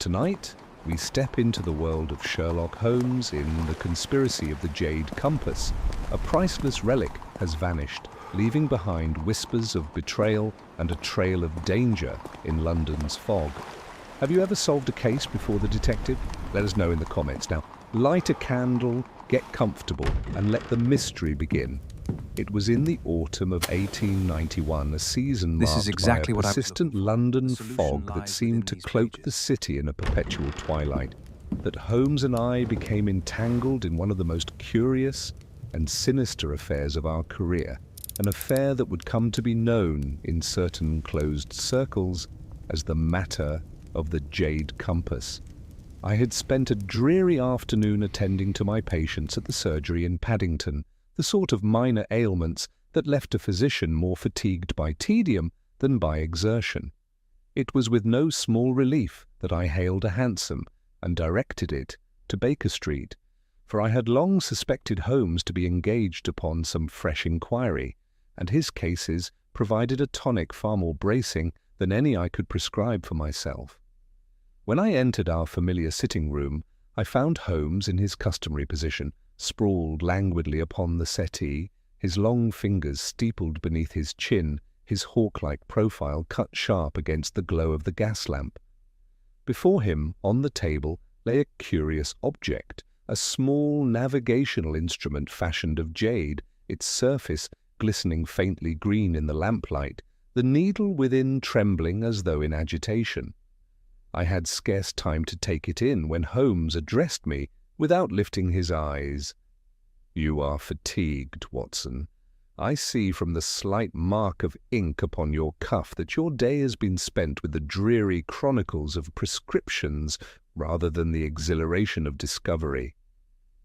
Tonight, we step into the world of Sherlock Holmes in The Conspiracy of the Jade Compass. A priceless relic has vanished, leaving behind whispers of betrayal and a trail of danger in London's fog. Have you ever solved a case before the detective? Let us know in the comments. Now, light a candle, get comfortable, and let the mystery begin. It was in the autumn of 1891, a season marked by a persistent London fog that seemed to cloak the city in a perpetual twilight, that Holmes and I became entangled in one of the most curious and sinister affairs of our career, an affair that would come to be known in certain closed circles as the matter of the Jade Compass. I had spent a dreary afternoon attending to my patients at the surgery in Paddington, the sort of minor ailments that left a physician more fatigued by tedium than by exertion. It was with no small relief that I hailed a hansom and directed it to Baker Street, for I had long suspected Holmes to be engaged upon some fresh inquiry, and his cases provided a tonic far more bracing than any I could prescribe for myself. When I entered our familiar sitting room, I found Holmes in his customary position, sprawled languidly upon the settee, his long fingers steepled beneath his chin, his hawk-like profile cut sharp against the glow of the gas lamp. Before him, on the table, lay a curious object, a small navigational instrument fashioned of jade, its surface glistening faintly green in the lamplight, the needle within trembling as though in agitation. I had scarce time to take it in when Holmes addressed me without lifting his eyes. "You are fatigued, Watson. I see from the slight mark of ink upon your cuff that your day has been spent with the dreary chronicles of prescriptions rather than the exhilaration of discovery."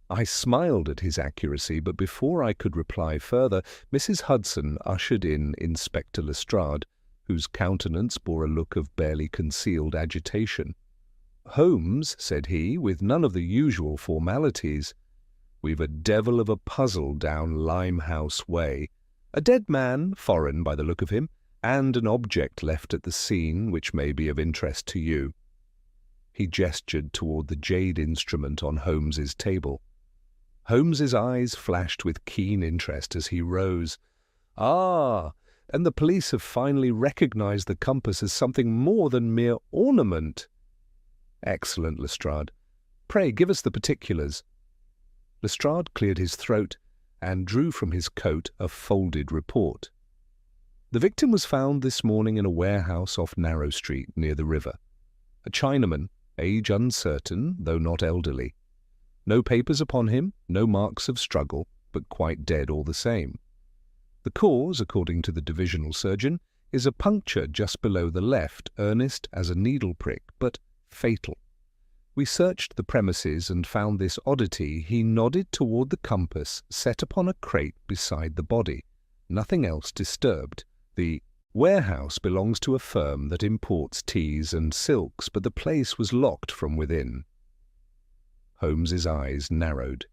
I smiled at his accuracy, but before I could reply further, Mrs. Hudson ushered in Inspector Lestrade, whose countenance bore a look of barely concealed agitation. "Holmes," said he, with none of the usual formalities, "we've a devil of a puzzle down Limehouse Way. A dead man, foreign by the look of him, and an object left at the scene which may be of interest to you." He gestured toward the jade instrument on Holmes's table. Holmes's eyes flashed with keen interest as he rose. "Ah, and the police have finally recognized the compass as something more than mere ornament." "Excellent, Lestrade. Pray give us the particulars." Lestrade cleared his throat and drew from his coat a folded report. "The victim was found this morning in a warehouse off Narrow Street near the river. A Chinaman, age uncertain, though not elderly. No papers upon him, no marks of struggle, but quite dead all the same. The cause, according to the divisional surgeon, is a puncture just below the left, earnest as a needle prick, but fatal. We searched the premises and found this oddity." He nodded toward the compass set upon a crate beside the body. "Nothing else disturbed. The warehouse belongs to a firm that imports teas and silks, but the place was locked from within." Holmes's eyes narrowed.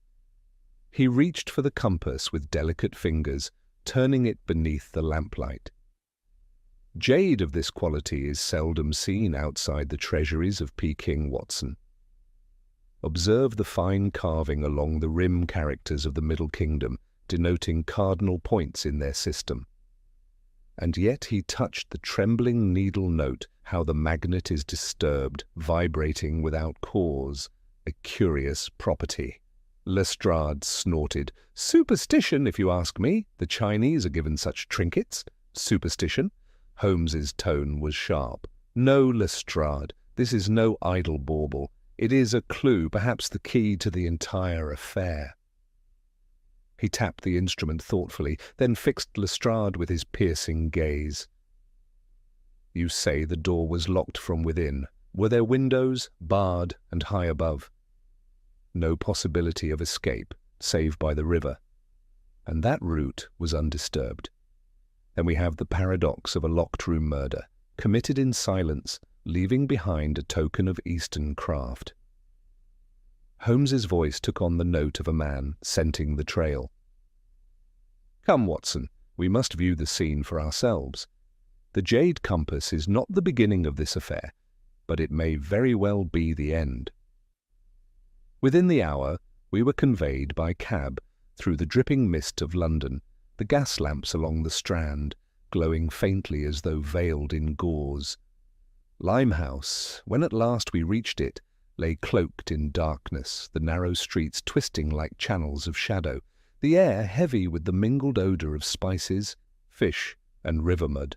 He reached for the compass with delicate fingers, turning it beneath the lamplight. "Jade of this quality is seldom seen outside the treasuries of Peking, Watson. Observe the fine carving along the rim characters of the Middle Kingdom, denoting cardinal points in their system. And yet he touched the trembling needle note, how the magnet is disturbed, vibrating without cause, a curious property." Lestrade snorted. "Superstition, if you ask me. The Chinese are given such trinkets. Superstition?" Holmes's tone was sharp. "No, Lestrade, this is no idle bauble. It is a clue, perhaps the key to the entire affair." He tapped the instrument thoughtfully, then fixed Lestrade with his piercing gaze. "You say the door was locked from within. Were there windows, barred and high above?" "No possibility of escape, save by the river. And that route was undisturbed. Then we have the paradox of a locked-room murder, committed in silence, leaving behind a token of Eastern craft." Holmes's voice took on the note of a man scenting the trail. "Come, Watson, we must view the scene for ourselves. The Jade Compass is not the beginning of this affair, but it may very well be the end. Within the hour, we were conveyed by cab through the dripping mist of London, the gas lamps along the Strand, glowing faintly as though veiled in gauze. Limehouse, when at last we reached it, lay cloaked in darkness, the narrow streets twisting like channels of shadow, the air heavy with the mingled odour of spices, fish, and river mud.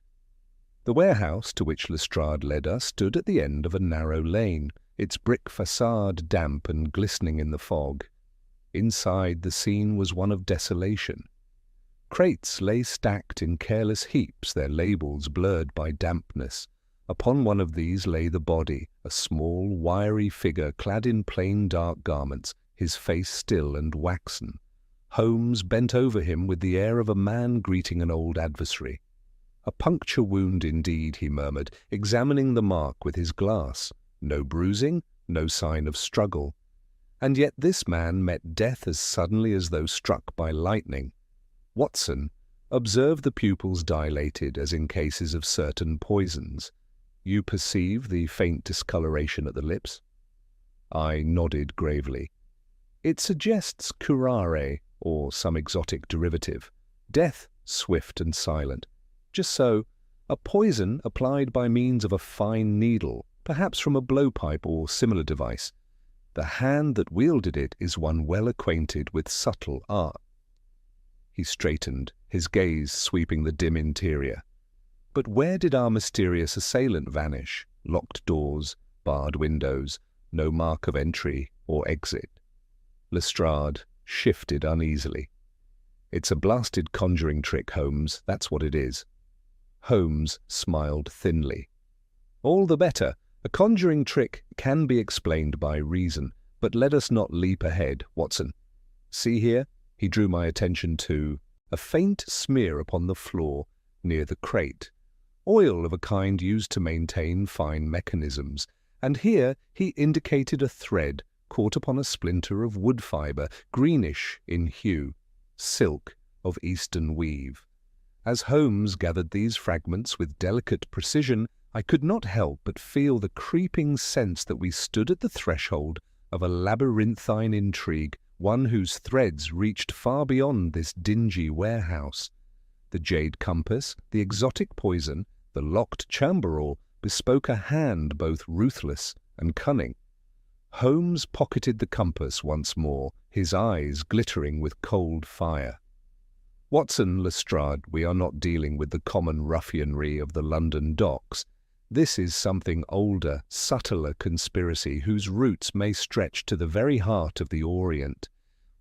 The warehouse to which Lestrade led us stood at the end of a narrow lane, its brick façade damp and glistening in the fog. Inside, the scene was one of desolation. Crates lay stacked in careless heaps, their labels blurred by dampness. Upon one of these lay the body, a small, wiry figure clad in plain dark garments, his face still and waxen. Holmes bent over him with the air of a man greeting an old adversary. "A puncture wound indeed," he murmured, examining the mark with his glass. No bruising, no sign of struggle. And yet this man met death as suddenly as though struck by lightning. "Watson, observe the pupils dilated as in cases of certain poisons. You perceive the faint discoloration at the lips?" I nodded gravely. "It suggests curare, or some exotic derivative. Death, swift and silent. Just so, a poison applied by means of a fine needle, perhaps from a blowpipe or similar device. The hand that wielded it is one well acquainted with subtle art." He straightened, his gaze sweeping the dim interior. But where did our mysterious assailant vanish? Locked doors, barred windows, no mark of entry or exit. Lestrade shifted uneasily. "It's a blasted conjuring trick, Holmes, that's what it is." Holmes smiled thinly. "All the better. A conjuring trick can be explained by reason, but let us not leap ahead, Watson. See here?" He drew my attention to a faint smear upon the floor near the crate, oil of a kind used to maintain fine mechanisms, and here he indicated a thread caught upon a splinter of wood fibre, greenish in hue, silk of Eastern weave. As Holmes gathered these fragments with delicate precision, I could not help but feel the creeping sense that we stood at the threshold of a labyrinthine intrigue, one whose threads reached far beyond this dingy warehouse. The jade compass, the exotic poison, the locked chamberlain bespoke a hand both ruthless and cunning. Holmes pocketed the compass once more, his eyes glittering with cold fire. "Watson, Lestrade, we are not dealing with the common ruffianry of the London docks. This is something older, subtler conspiracy whose roots may stretch to the very heart of the Orient.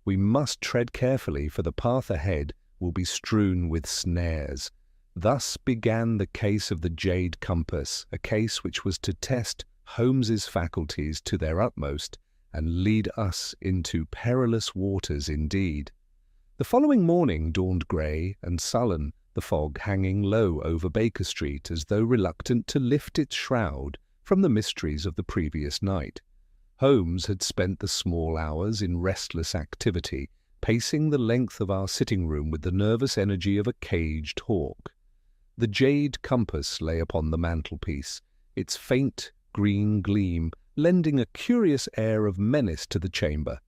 We must tread carefully, for the path ahead will be strewn with snares. Thus began the case of the Jade Compass, a case which was to test Holmes's faculties to their utmost and lead us into perilous waters indeed. The following morning dawned grey and sullen, the fog hanging low over Baker Street as though reluctant to lift its shroud from the mysteries of the previous night. Holmes had spent the small hours in restless activity, pacing the length of our sitting-room with the nervous energy of a caged hawk. The jade compass lay upon the mantelpiece, its faint green gleam lending a curious air of menace to the chamber.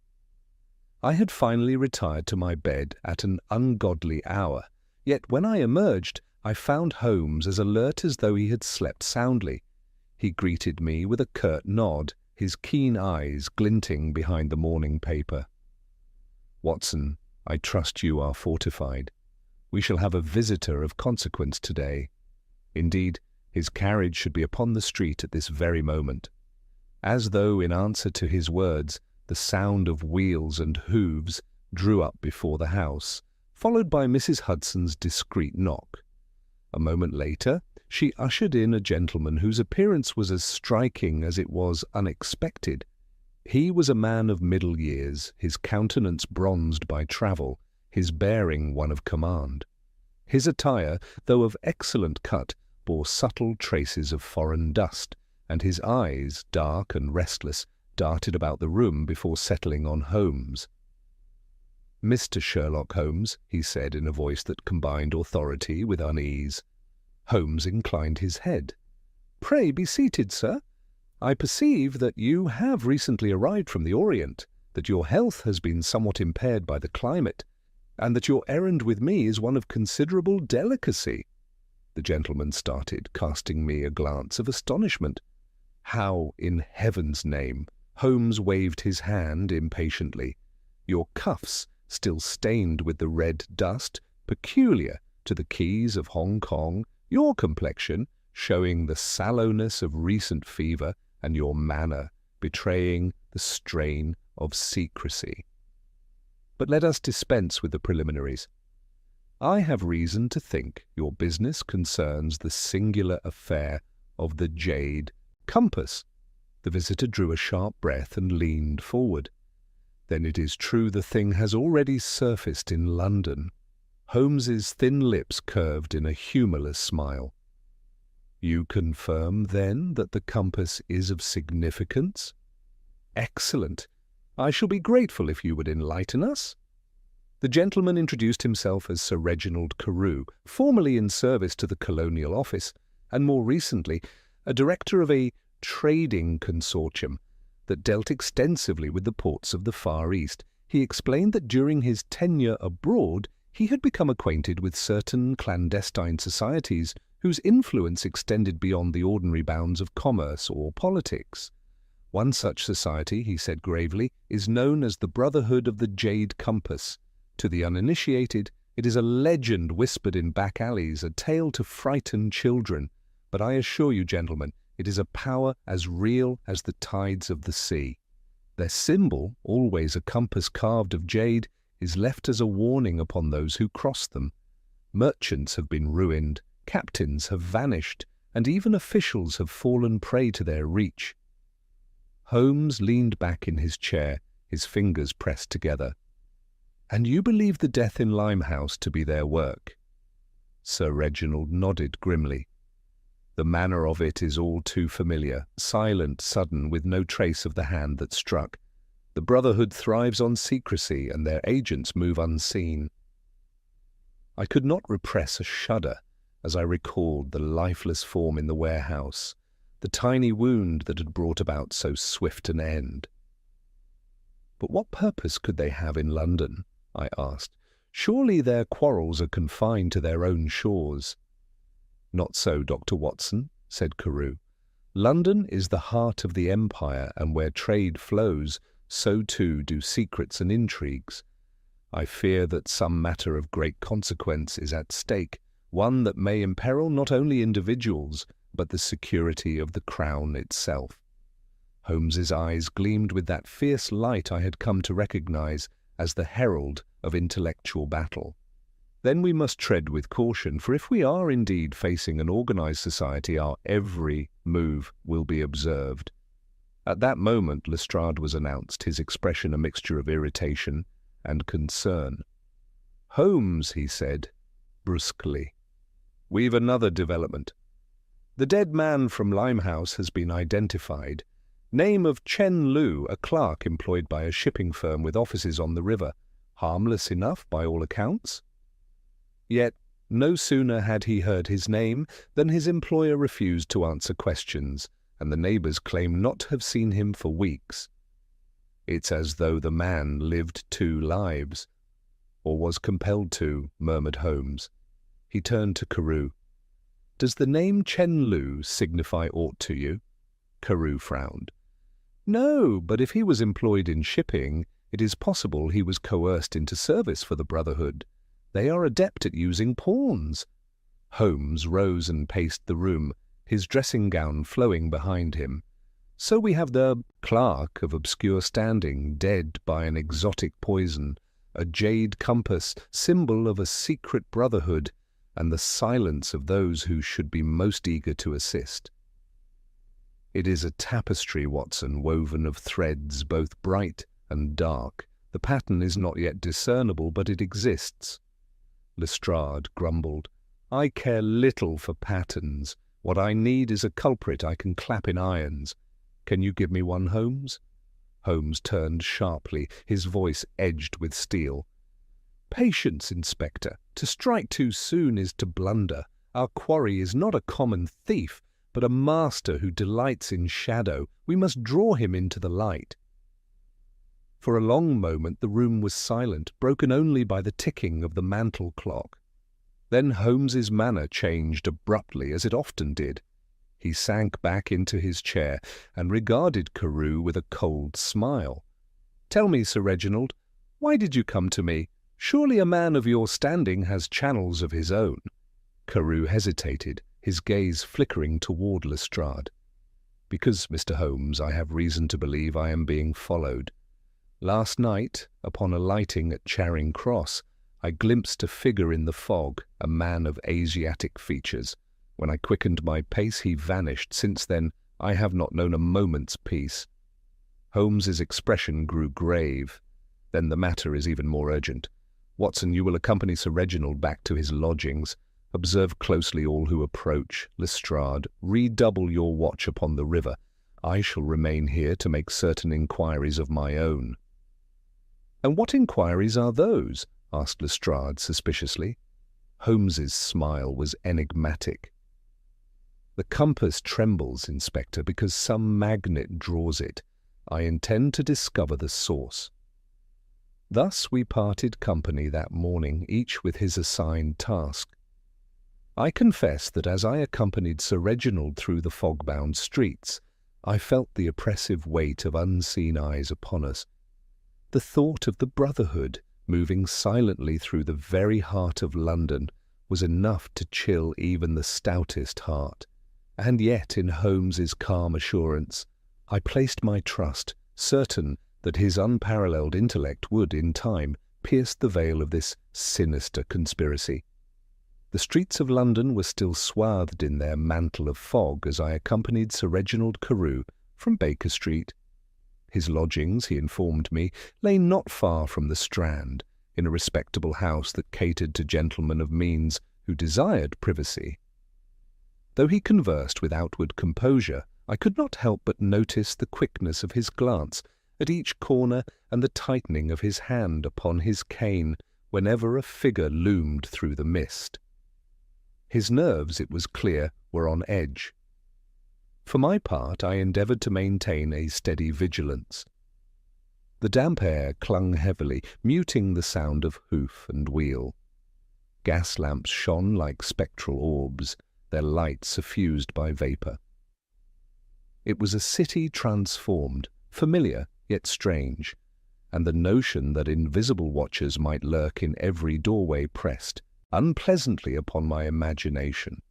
I had finally retired to my bed at an ungodly hour, yet when I emerged, I found Holmes as alert as though he had slept soundly. He greeted me with a curt nod, his keen eyes glinting behind the morning paper. "Watson, I trust you are fortified. We shall have a visitor of consequence today. Indeed, his carriage should be upon the street at this very moment." As though in answer to his words, the sound of wheels and hooves drew up before the house, followed by Mrs. Hudson's discreet knock. A moment later, she ushered in a gentleman whose appearance was as striking as it was unexpected. He was a man of middle years, his countenance bronzed by travel, his bearing one of command. His attire, though of excellent cut, bore subtle traces of foreign dust, and his eyes, dark and restless, darted about the room before settling on Holmes. "Mr. Sherlock Holmes," he said in a voice that combined authority with unease. Holmes inclined his head. "Pray be seated, sir." I perceive that you have recently arrived from the Orient, that your health has been somewhat impaired by the climate, and that your errand with me is one of considerable delicacy." The gentleman started, casting me a glance of astonishment. "How, in heaven's name?" Holmes waved his hand impatiently. "Your cuffs, still stained with the red dust peculiar to the quays of Hong Kong, your complexion, showing the sallowness of recent fever, and your manner, betraying the strain of secrecy. But let us dispense with the preliminaries. I have reason to think your business concerns the singular affair of the Jade compass." The visitor drew a sharp breath and leaned forward. "Then it is true the thing has already surfaced in London." Holmes's thin lips curved in a humourless smile. "You confirm, then, that the compass is of significance?" "Excellent. I shall be grateful if you would enlighten us." The gentleman introduced himself as Sir Reginald Carew, formerly in service to the Colonial Office, and more recently a director of a trading consortium that dealt extensively with the ports of the Far East. He explained that during his tenure abroad he had become acquainted with certain clandestine societies whose influence extended beyond the ordinary bounds of commerce or politics. One such society, he said gravely, is known as the Brotherhood of the Jade Compass. To the uninitiated, it is a legend whispered in back alleys, a tale to frighten children. But I assure you, gentlemen, it is a power as real as the tides of the sea. Their symbol, always a compass carved of jade, is left as a warning upon those who cross them. Merchants have been ruined, captains have vanished, and even officials have fallen prey to their reach. Holmes leaned back in his chair, his fingers pressed together. "And you believe the death in Limehouse to be their work?" Sir Reginald nodded grimly. "The manner of it is all too familiar, silent, sudden, with no trace of the hand that struck. The Brotherhood thrives on secrecy, and their agents move unseen." I could not repress a shudder as I recalled the lifeless form in the warehouse, the tiny wound that had brought about so swift an end. "But what purpose could they have in London?" I asked. "Surely their quarrels are confined to their own shores." "Not so, Dr. Watson," said Carew. "London is the heart of the empire, and where trade flows, so too do secrets and intrigues. I fear that some matter of great consequence is at stake, one that may imperil not only individuals, but the security of the Crown itself." Holmes's eyes gleamed with that fierce light I had come to recognize as the herald of intellectual battle. "Then we must tread with caution, for if we are indeed facing an organized society, our every move will be observed." At that moment Lestrade was announced, his expression a mixture of irritation and concern. "Holmes," he said, brusquely, "we've another development. The dead man from Limehouse has been identified. Name of Chen Lu, a clerk employed by a shipping firm with offices on the river. Harmless enough by all accounts. Yet no sooner had he heard his name than his employer refused to answer questions, and the neighbours claim not to have seen him for weeks. It's as though the man lived two lives, or was compelled to," murmured Holmes. He turned to Carew. "Does the name Chen Lu signify aught to you?" Carew frowned. "No, but if he was employed in shipping, it is possible he was coerced into service for the Brotherhood. They are adept at using pawns." Holmes rose and paced the room, his dressing gown flowing behind him. "So we have the clerk of obscure standing, dead by an exotic poison, a jade compass, symbol of a secret brotherhood, and the silence of those who should be most eager to assist. It is a tapestry, Watson, woven of threads both bright and dark. The pattern is not yet discernible, but it exists." Lestrade grumbled. "I care little for patterns. What I need is a culprit I can clap in irons. Can you give me one, Holmes?" Holmes turned sharply, his voice edged with steel. "Patience, Inspector. To strike too soon is to blunder. Our quarry is not a common thief, but a master who delights in shadow. We must draw him into the light." For a long moment the room was silent, broken only by the ticking of the mantel clock. Then Holmes's manner changed abruptly, as it often did. He sank back into his chair and regarded Carew with a cold smile. "Tell me, Sir Reginald, why did you come to me? Surely a man of your standing has channels of his own." Carew hesitated, his gaze flickering toward Lestrade. "Because, Mr. Holmes, I have reason to believe I am being followed. Last night, upon alighting at Charing Cross, I glimpsed a figure in the fog, a man of Asiatic features. When I quickened my pace, he vanished. Since then, I have not known a moment's peace." Holmes's expression grew grave. "Then the matter is even more urgent. Watson, you will accompany Sir Reginald back to his lodgings. Observe closely all who approach. Lestrade, redouble your watch upon the river. I shall remain here to make certain inquiries of my own." "And what inquiries are those?" asked Lestrade suspiciously. Holmes's smile was enigmatic. "The compass trembles, Inspector, because some magnet draws it. I intend to discover the source." Thus we parted company that morning, each with his assigned task. I confess that as I accompanied Sir Reginald through the fog-bound streets, I felt the oppressive weight of unseen eyes upon us. The thought of the Brotherhood, moving silently through the very heart of London, was enough to chill even the stoutest heart. And yet, in Holmes's calm assurance, I placed my trust, certain that his unparalleled intellect would, in time, pierce the veil of this sinister conspiracy. The streets of London were still swathed in their mantle of fog as I accompanied Sir Reginald Carew from Baker Street. His lodgings, he informed me, lay not far from the Strand, in a respectable house that catered to gentlemen of means who desired privacy. Though he conversed with outward composure, I could not help but notice the quickness of his glance at each corner and the tightening of his hand upon his cane whenever a figure loomed through the mist. His nerves, it was clear, were on edge. For my part, I endeavoured to maintain a steady vigilance. The damp air clung heavily, muting the sound of hoof and wheel. Gas lamps shone like spectral orbs, their light suffused by vapour. It was a city transformed, familiar yet strange, and the notion that invisible watchers might lurk in every doorway pressed unpleasantly upon my imagination.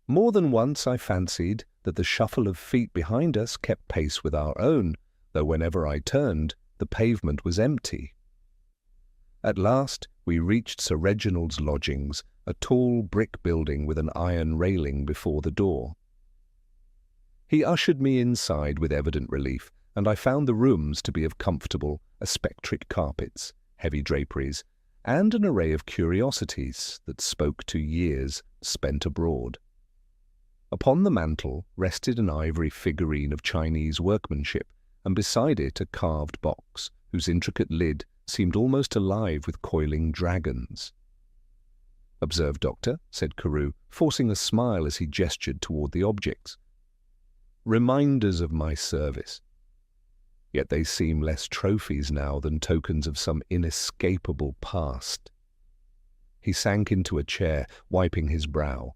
More than once I fancied that the shuffle of feet behind us kept pace with our own, though whenever I turned, the pavement was empty. At last we reached Sir Reginald's lodgings, a tall brick building with an iron railing before the door. He ushered me inside with evident relief, and I found the rooms to be of comfortable, aspectric carpets, heavy draperies, and an array of curiosities that spoke to years spent abroad. Upon the mantel rested an ivory figurine of Chinese workmanship, and beside it a carved box, whose intricate lid seemed almost alive with coiling dragons. "Observe, Doctor," said Carew, forcing a smile as he gestured toward the objects. "Reminders of my service. Yet they seem less trophies now than tokens of some inescapable past." He sank into a chair, wiping his brow.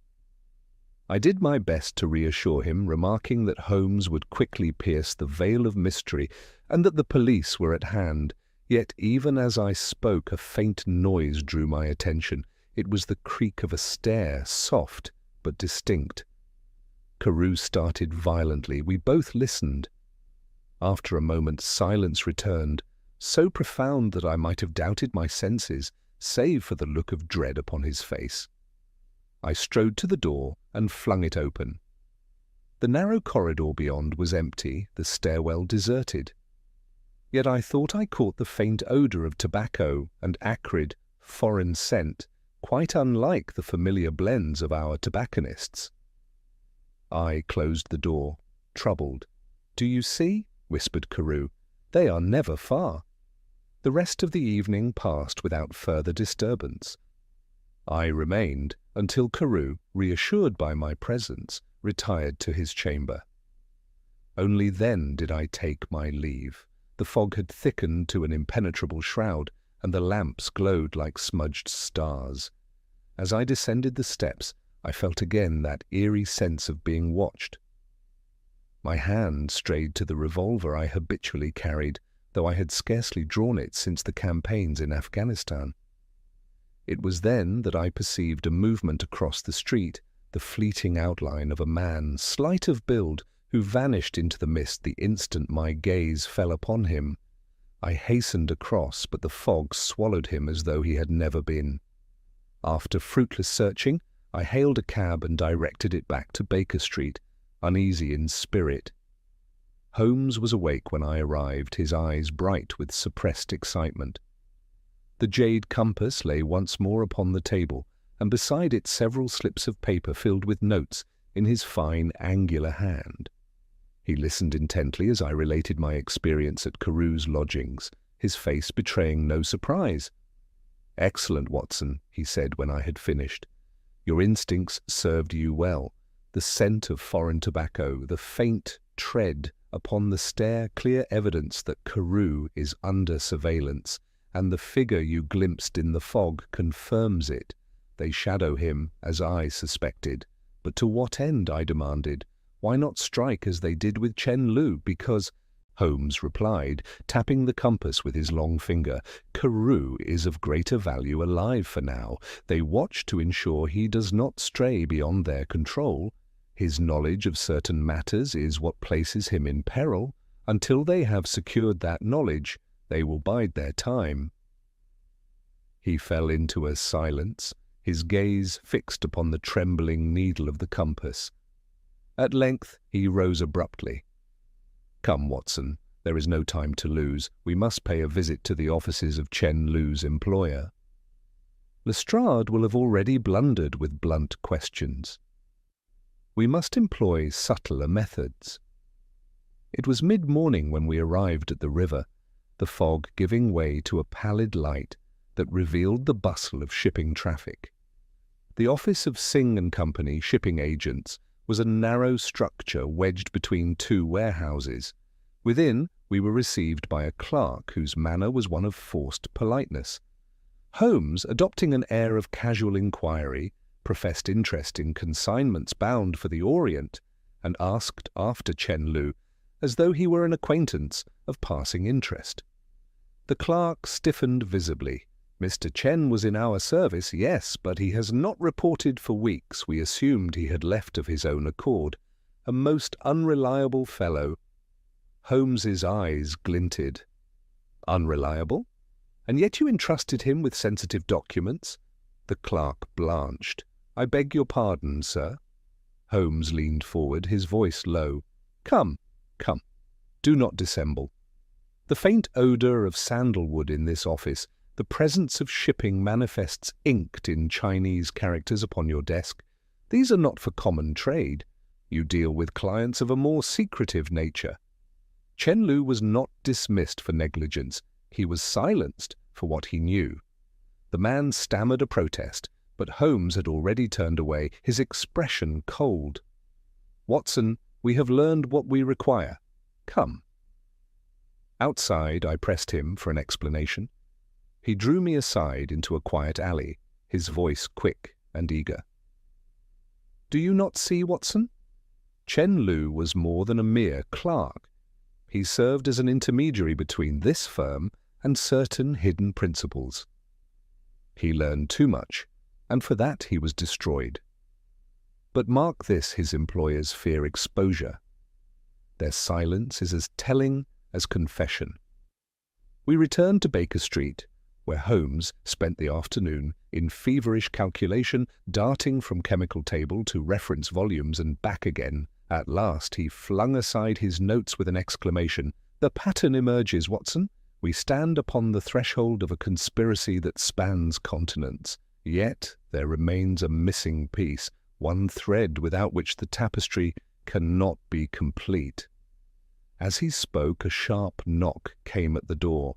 I did my best to reassure him, remarking that Holmes would quickly pierce the veil of mystery and that the police were at hand. Yet even as I spoke, a faint noise drew my attention. It was the creak of a stair, soft but distinct. Carew started violently. We both listened. After a moment, silence returned, so profound that I might have doubted my senses, save for the look of dread upon his face. I strode to the door and flung it open. The narrow corridor beyond was empty, the stairwell deserted. Yet I thought I caught the faint odour of tobacco and acrid, foreign scent, quite unlike the familiar blends of our tobacconists. I closed the door, troubled. "Do you see?" whispered Carew. "They are never far." The rest of the evening passed without further disturbance. I remained until Carew, reassured by my presence, retired to his chamber. Only then did I take my leave. The fog had thickened to an impenetrable shroud, and the lamps glowed like smudged stars. As I descended the steps, I felt again that eerie sense of being watched. My hand strayed to the revolver I habitually carried, though I had scarcely drawn it since the campaigns in Afghanistan. It was then that I perceived a movement across the street, the fleeting outline of a man, slight of build, who vanished into the mist the instant my gaze fell upon him. I hastened across, but the fog swallowed him as though he had never been. After fruitless searching, I hailed a cab and directed it back to Baker Street, uneasy in spirit. Holmes was awake when I arrived, his eyes bright with suppressed excitement. The jade compass lay once more upon the table, and beside it several slips of paper filled with notes in his fine, angular hand. He listened intently as I related my experience at Carewe's lodgings, his face betraying no surprise. "Excellent, Watson," he said when I had finished. "Your instincts served you well. The scent of foreign tobacco, the faint tread upon the stair, clear evidence that Carewe is under surveillance, and the figure you glimpsed in the fog confirms it. They shadow him, as I suspected. But to what end?" I demanded. "Why not strike as they did with Chen Lu?" "Because," Holmes replied, tapping the compass with his long finger, "Carewe is of greater value alive for now. They watch to ensure he does not stray beyond their control. His knowledge of certain matters is what places him in peril. Until they have secured that knowledge, they will bide their time." He fell into a silence, his gaze fixed upon the trembling needle of the compass. At length he rose abruptly. "Come, Watson, there is no time to lose. We must pay a visit to the offices of Chen Lu's employer. Lestrade will have already blundered with blunt questions. We must employ subtler methods." It was mid-morning when we arrived at the river, the fog giving way to a pallid light that revealed the bustle of shipping traffic. The office of Singh & Company, shipping agents, was a narrow structure wedged between two warehouses. Within, we were received by a clerk whose manner was one of forced politeness. Holmes, adopting an air of casual inquiry, professed interest in consignments bound for the Orient, and asked after Chen Lu, as though he were an acquaintance of passing interest. The clerk stiffened visibly. "Mr. Chen was in our service, yes, but he has not reported for weeks. We assumed he had left of his own accord. A most unreliable fellow." Holmes's eyes glinted. "Unreliable? And yet you entrusted him with sensitive documents?" The clerk blanched. "I beg your pardon, sir." Holmes leaned forward, his voice low. Come. Do not dissemble. The faint odour of sandalwood in this office, the presence of shipping manifests inked in Chinese characters upon your desk. These are not for common trade. You deal with clients of a more secretive nature. Chen Lu was not dismissed for negligence. He was silenced for what he knew. The man stammered a protest, but Holmes had already turned away, his expression cold. "Watson, we have learned what we require. Come." Outside, I pressed him for an explanation. He drew me aside into a quiet alley, his voice quick and eager. "Do you not see, Watson? Chen Lu was more than a mere clerk. He served as an intermediary between this firm and certain hidden principles. He learned too much, and for that he was destroyed. But mark this, his employers fear exposure. Their silence is as telling as confession." We returned to Baker Street, where Holmes spent the afternoon in feverish calculation, darting from chemical table to reference volumes and back again. At last he flung aside his notes with an exclamation. "The pattern emerges, Watson. We stand upon the threshold of a conspiracy that spans continents. Yet there remains a missing piece, one thread without which the tapestry cannot be complete." As he spoke, a sharp knock came at the door.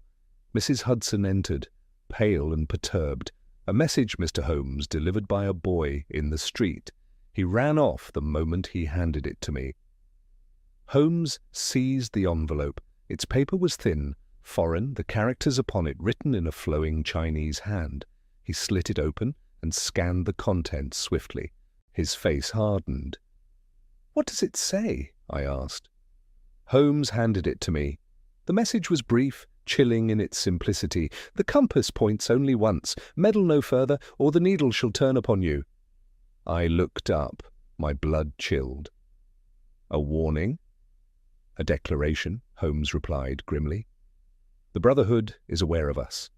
Mrs. Hudson entered, pale and perturbed. "A message, Mr. Holmes, delivered by a boy in the street. He ran off the moment he handed it to me. Holmes seized the envelope. Its paper was thin, foreign, the characters upon it written in a flowing Chinese hand. He slit it open and scanned the contents swiftly. His face hardened. "What does it say?" I asked. Holmes handed it to me. The message was brief, chilling in its simplicity. "The compass points only once. Meddle no further, or the needle shall turn upon you." I looked up, my blood chilled. "A warning?" "A declaration," Holmes replied grimly. "The Brotherhood is aware of us.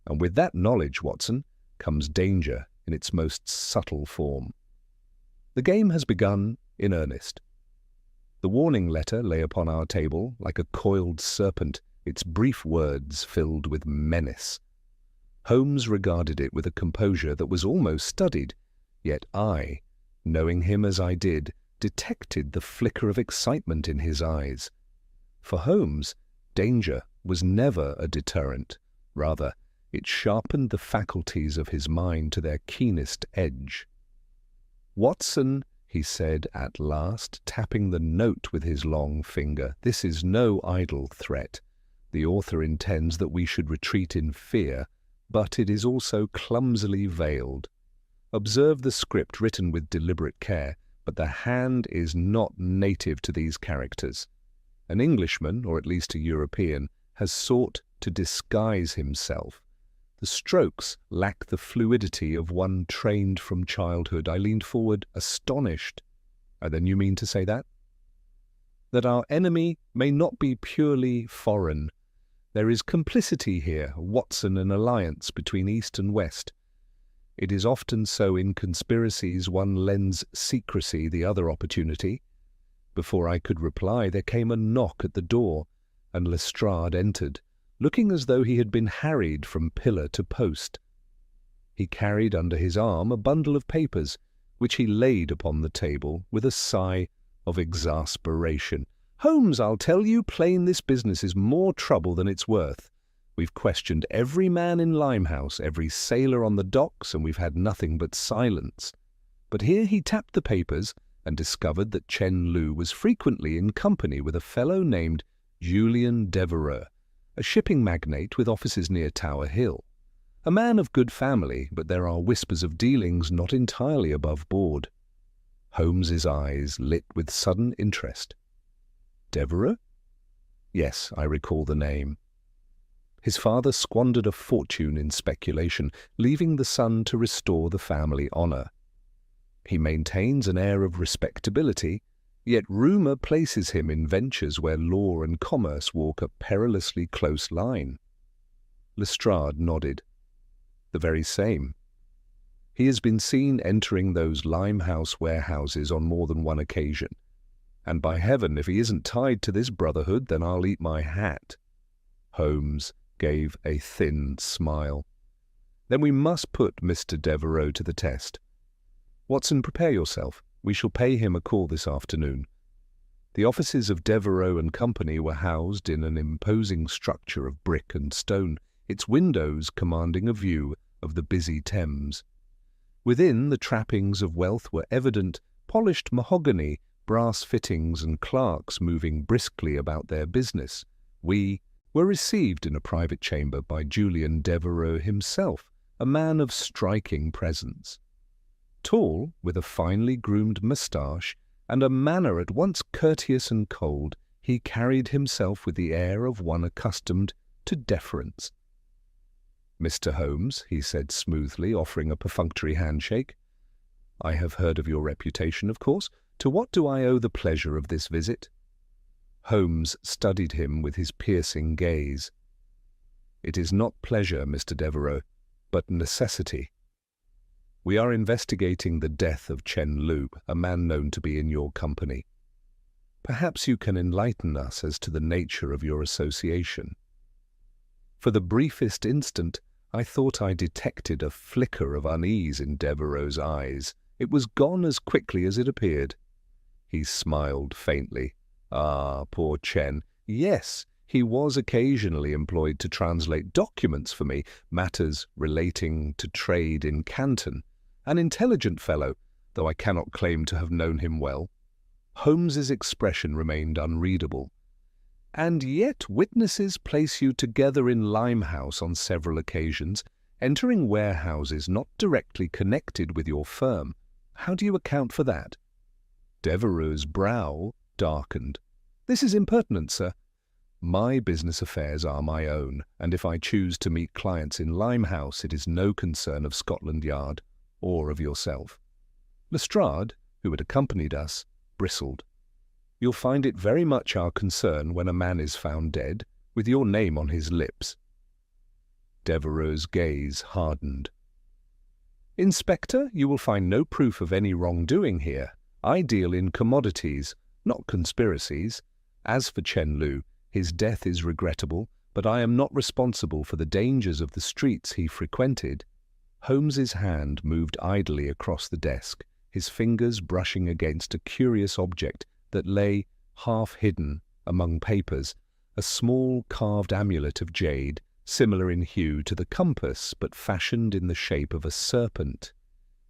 And with that knowledge, Watson, comes danger in its most subtle form. The game has begun in earnest." The warning letter lay upon our table like a coiled serpent, its brief words filled with menace. Holmes regarded it with a composure that was almost studied, yet I, knowing him as I did, detected the flicker of excitement in his eyes. For Holmes, danger was never a deterrent. Rather, it sharpened the faculties of his mind to their keenest edge. "Watson," he said at last, tapping the note with his long finger, "this is no idle threat. The author intends that we should retreat in fear, but it is also clumsily veiled. Observe the script written with deliberate care, but the hand is not native to these characters. An Englishman, or at least a European, has sought to disguise himself. The strokes lack the fluidity of one trained from childhood." I leaned forward, astonished. "And then you mean to say that?" "That our enemy may not be purely foreign. There is complicity here, Watson, an alliance between East and West. It is often so in conspiracies one lends secrecy the other opportunity." Before I could reply, there came a knock at the door, and Lestrade entered, looking as though he had been harried from pillar to post. He carried under his arm a bundle of papers, which he laid upon the table with a sigh of exasperation. "Holmes, I'll tell you plain, this business is more trouble than it's worth. We've questioned every man in Limehouse, every sailor on the docks, and we've had nothing but silence." But here he tapped the papers and discovered that Chen Lu was frequently in company with a fellow named Julian Devereux, a shipping magnate with offices near Tower Hill. A man of good family, but there are whispers of dealings not entirely above board. Holmes's eyes lit with sudden interest. "Devereux?" "Yes, I recall the name. His father squandered a fortune in speculation, leaving the son to restore the family honor. He maintains an air of respectability, yet rumor places him in ventures where law and commerce walk a perilously close line." Lestrade nodded. "The very same. He has been seen entering those Limehouse warehouses on more than one occasion. And by heaven, if he isn't tied to this Brotherhood, then I'll eat my hat." Holmes gave a thin smile. "Then we must put Mr. Devereux to the test. Watson, prepare yourself. We shall pay him a call this afternoon." The offices of Devereux and Company were housed in an imposing structure of brick and stone, its windows commanding a view of the busy Thames. Within, the trappings of wealth were evident: polished mahogany, brass fittings, and clerks moving briskly about their business. We were received in a private chamber by Julian Devereux himself, a man of striking presence. Tall, with a finely groomed moustache, and a manner at once courteous and cold, he carried himself with the air of one accustomed to deference. "Mr. Holmes," he said smoothly, offering a perfunctory handshake. "I have heard of your reputation, of course. To what do I owe the pleasure of this visit?" Holmes studied him with his piercing gaze. "It is not pleasure, Mr. Devereux, but necessity. We are investigating the death of Chen Lu, a man known to be in your company. Perhaps you can enlighten us as to the nature of your association." For the briefest instant, I thought I detected a flicker of unease in Devereux's eyes. It was gone as quickly as it appeared. He smiled faintly. "Ah, poor Chen. Yes, he was occasionally employed to translate documents for me, matters relating to trade in Canton. An intelligent fellow, though I cannot claim to have known him well. Holmes's expression remained unreadable. "And yet witnesses place you together in Limehouse on several occasions, entering warehouses not directly connected with your firm. How do you account for that?" Devereux's brow darkened. "This is impertinent, sir. My business affairs are my own, and if I choose to meet clients in Limehouse, it is no concern of Scotland Yard or of yourself." Lestrade, who had accompanied us, bristled. "You'll find it very much our concern when a man is found dead, with your name on his lips." Devereux's gaze hardened. "Inspector, you will find no proof of any wrongdoing here. I deal in commodities, not conspiracies. As for Chen Lu, his death is regrettable, but I am not responsible for the dangers of the streets he frequented." Holmes's hand moved idly across the desk, his fingers brushing against a curious object that lay half hidden among papers, a small carved amulet of jade, similar in hue to the compass but fashioned in the shape of a serpent.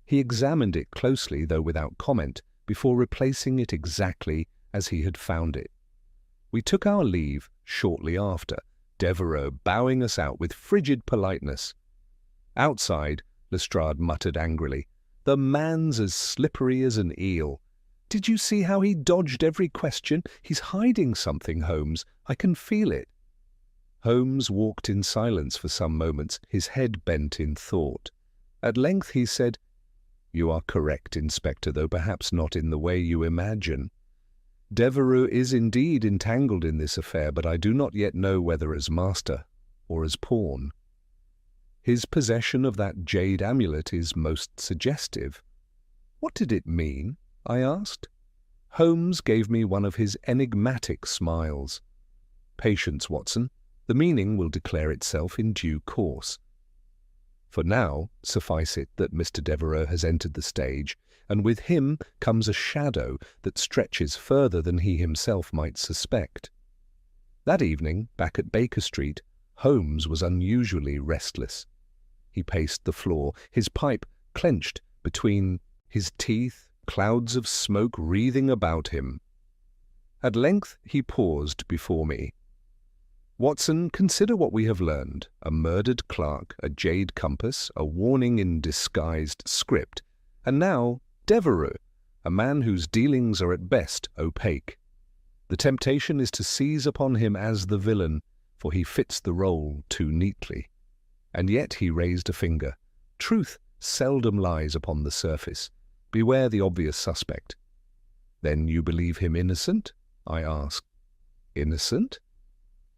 He examined it closely, though without comment, before replacing it exactly as he had found it. We took our leave shortly after, Devereux bowing us out with frigid politeness. Outside, Lestrade muttered angrily, "The man's as slippery as an eel. Did you see how he dodged every question? He's hiding something, Holmes. I can feel it." Holmes walked in silence for some moments, his head bent in thought. At length he said, "You are correct, Inspector, though perhaps not in the way you imagine. Devereux is indeed entangled in this affair, but I do not yet know whether as master or as pawn. His possession of that jade amulet is most suggestive." "What did it mean?" I asked. Holmes gave me one of his enigmatic smiles. "Patience, Watson. The meaning will declare itself in due course. For now, suffice it that Mr. Devereux has entered the stage, and with him comes a shadow that stretches further than he himself might suspect." That evening, back at Baker Street, Holmes was unusually restless. He paced the floor, his pipe clenched between his teeth, clouds of smoke wreathing about him. At length he paused before me. "Watson, consider what we have learned. A murdered clerk, a jade compass, a warning in disguised script, and now Devereux, a man whose dealings are at best opaque. The temptation is to seize upon him as the villain, for he fits the role too neatly. And yet he raised a finger. Truth seldom lies upon the surface. Beware the obvious suspect." "Then you believe him innocent?" I asked. "Innocent?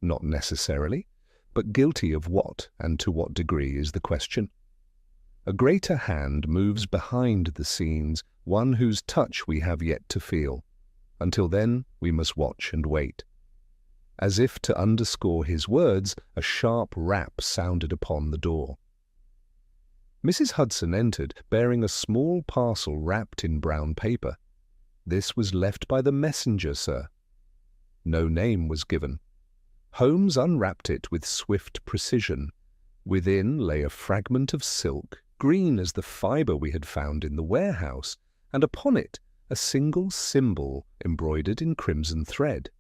Not necessarily, but guilty of what and to what degree is the question. A greater hand moves behind the scenes, one whose touch we have yet to feel. Until then, we must watch and wait." As if to underscore his words, a sharp rap sounded upon the door. Mrs. Hudson entered, bearing a small parcel wrapped in brown paper. "This was left by the messenger, sir." No name was given. Holmes unwrapped it with swift precision. Within lay a fragment of silk, green as the fibre we had found in the warehouse, and upon it a single symbol embroidered in crimson thread.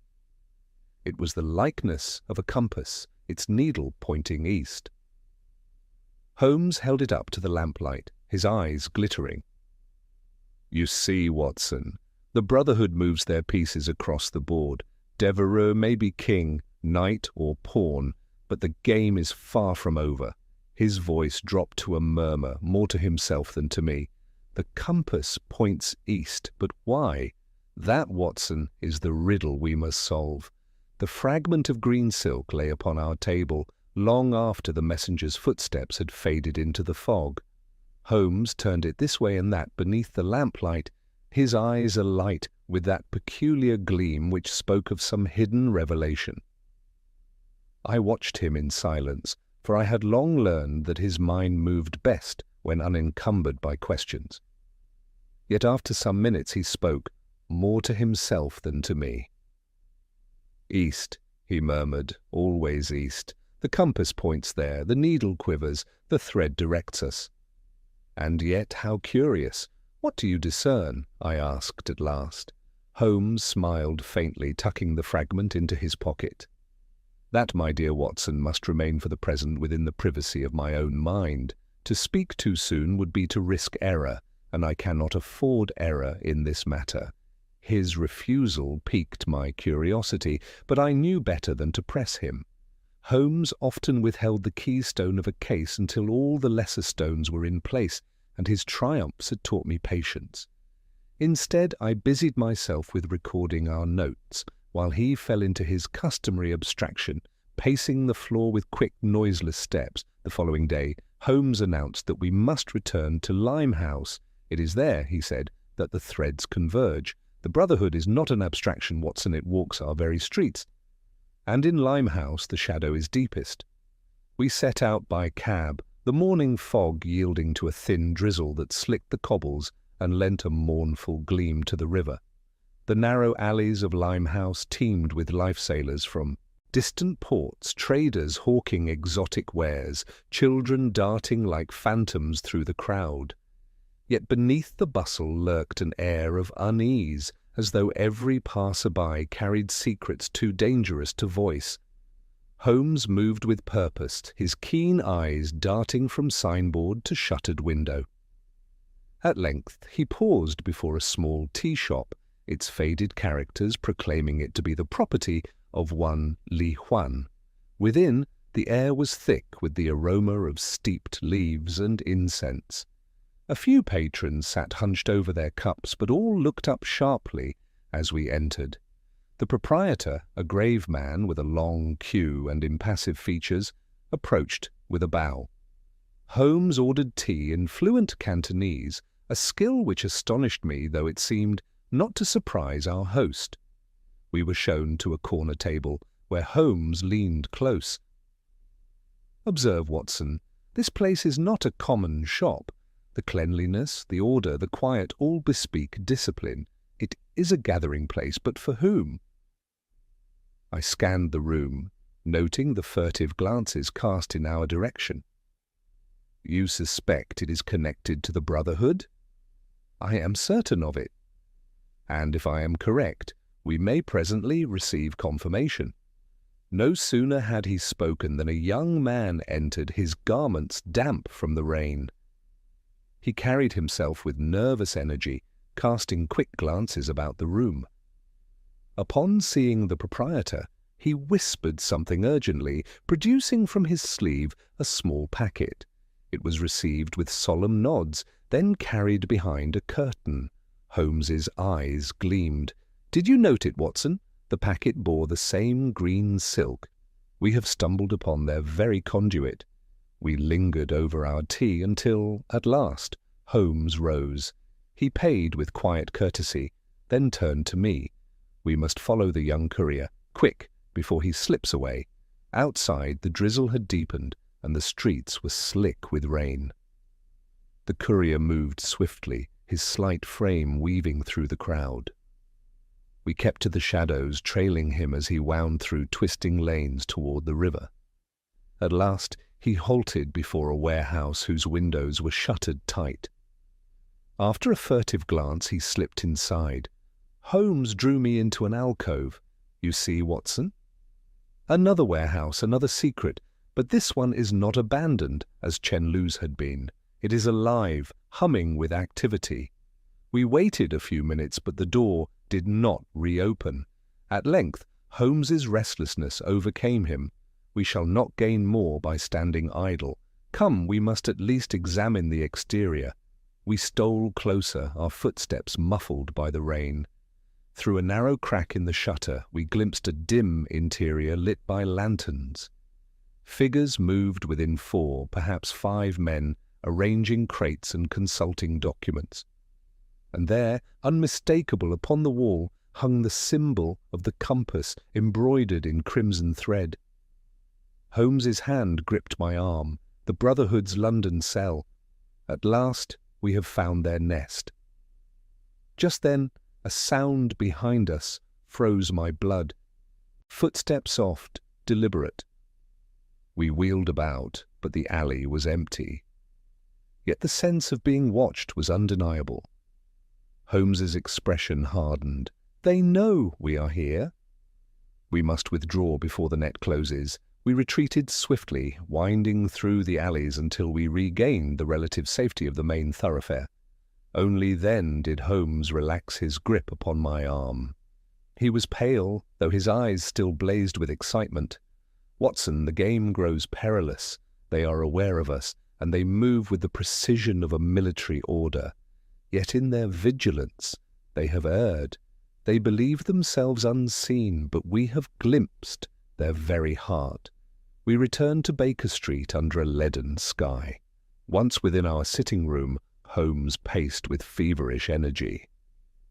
It was the likeness of a compass, its needle pointing east. Holmes held it up to the lamplight, his eyes glittering. "You see, Watson, the Brotherhood moves their pieces across the board. Devereux may be king, knight or pawn, but the game is far from over." His voice dropped to a murmur, more to himself than to me. "The compass points east, but why? That, Watson, is the riddle we must solve." The fragment of green silk lay upon our table, long after the messenger's footsteps had faded into the fog. Holmes turned it this way and that beneath the lamplight, his eyes alight with that peculiar gleam which spoke of some hidden revelation. I watched him in silence, for I had long learned that his mind moved best when unencumbered by questions. Yet after some minutes he spoke, more to himself than to me. "East," he murmured, "always east. The compass points there, the needle quivers, the thread directs us. And yet, how curious, "What do you discern?" I asked at last. Holmes smiled faintly, tucking the fragment into his pocket. "That, my dear Watson, must remain for the present within the privacy of my own mind. To speak too soon would be to risk error, and I cannot afford error in this matter." His refusal piqued my curiosity, but I knew better than to press him. Holmes often withheld the keystone of a case until all the lesser stones were in place, and his triumphs had taught me patience. Instead, I busied myself with recording our notes, while he fell into his customary abstraction, pacing the floor with quick, noiseless steps. The following day, Holmes announced that we must return to Limehouse. "It is there," he said, "that the threads converge. The Brotherhood is not an abstraction, Watson, it walks our very streets. And in Limehouse the shadow is deepest." We set out by cab, the morning fog yielding to a thin drizzle that slicked the cobbles and lent a mournful gleam to the river. The narrow alleys of Limehouse teemed with life-sailors from distant ports, traders hawking exotic wares, children darting like phantoms through the crowd. Yet beneath the bustle lurked an air of unease, as though every passer-by carried secrets too dangerous to voice. Holmes moved with purpose, his keen eyes darting from signboard to shuttered window. At length he paused before a small tea-shop, its faded characters proclaiming it to be the property of one Li Huan. Within, the air was thick with the aroma of steeped leaves and incense. A few patrons sat hunched over their cups, but all looked up sharply as we entered. The proprietor, a grave man with a long queue and impassive features, approached with a bow. Holmes ordered tea in fluent Cantonese, a skill which astonished me, though it seemed not to surprise our host. We were shown to a corner table, where Holmes leaned close. "Observe, Watson, this place is not a common shop. The cleanliness, the order, the quiet all bespeak discipline. It is a gathering place, but for whom?" I scanned the room, noting the furtive glances cast in our direction. "You suspect it is connected to the Brotherhood?" "I am certain of it." "And if I am correct, we may presently receive confirmation." No sooner had he spoken than a young man entered, his garments damp from the rain. He carried himself with nervous energy, casting quick glances about the room. Upon seeing the proprietor, he whispered something urgently, producing from his sleeve a small packet. It was received with solemn nods, then carried behind a curtain. Holmes's eyes gleamed. "Did you note it, Watson? The packet bore the same green silk. We have stumbled upon their very conduit." We lingered over our tea until, at last, Holmes rose. He paid with quiet courtesy, then turned to me. "We must follow the young courier, quick, before he slips away." Outside, the drizzle had deepened, and the streets were slick with rain. The courier moved swiftly, his slight frame weaving through the crowd. We kept to the shadows, trailing him as he wound through twisting lanes toward the river. At last, he halted before a warehouse whose windows were shuttered tight. After a furtive glance, he slipped inside. Holmes drew me into an alcove. "You see, Watson? Another warehouse, another secret, but this one is not abandoned, as Chen-Lu's had been. It is alive, humming with activity." We waited a few minutes, but the door did not reopen. At length, Holmes's restlessness overcame him. "We shall not gain more by standing idle. Come, we must at least examine the exterior." We stole closer, our footsteps muffled by the rain. Through a narrow crack in the shutter, we glimpsed a dim interior lit by lanterns. Figures moved within 4, perhaps 5 men, arranging crates and consulting documents. And there, unmistakable upon the wall, hung the symbol of the compass embroidered in crimson thread. Holmes's hand gripped my arm, the Brotherhood's London cell. At last, we have found their nest. Just then, a sound behind us froze my blood. Footsteps soft, deliberate. We wheeled about, but the alley was empty. Yet the sense of being watched was undeniable. Holmes's expression hardened. "They know we are here." "We must withdraw before the net closes." We retreated swiftly, winding through the alleys until we regained the relative safety of the main thoroughfare. Only then did Holmes relax his grip upon my arm. He was pale, though his eyes still blazed with excitement. "Watson, the game grows perilous. They are aware of us, and they move with the precision of a military order. Yet in their vigilance they have erred. They believe themselves unseen, but we have glimpsed their very heart." We returned to Baker Street under a leaden sky. Once within our sitting room, Holmes paced with feverish energy.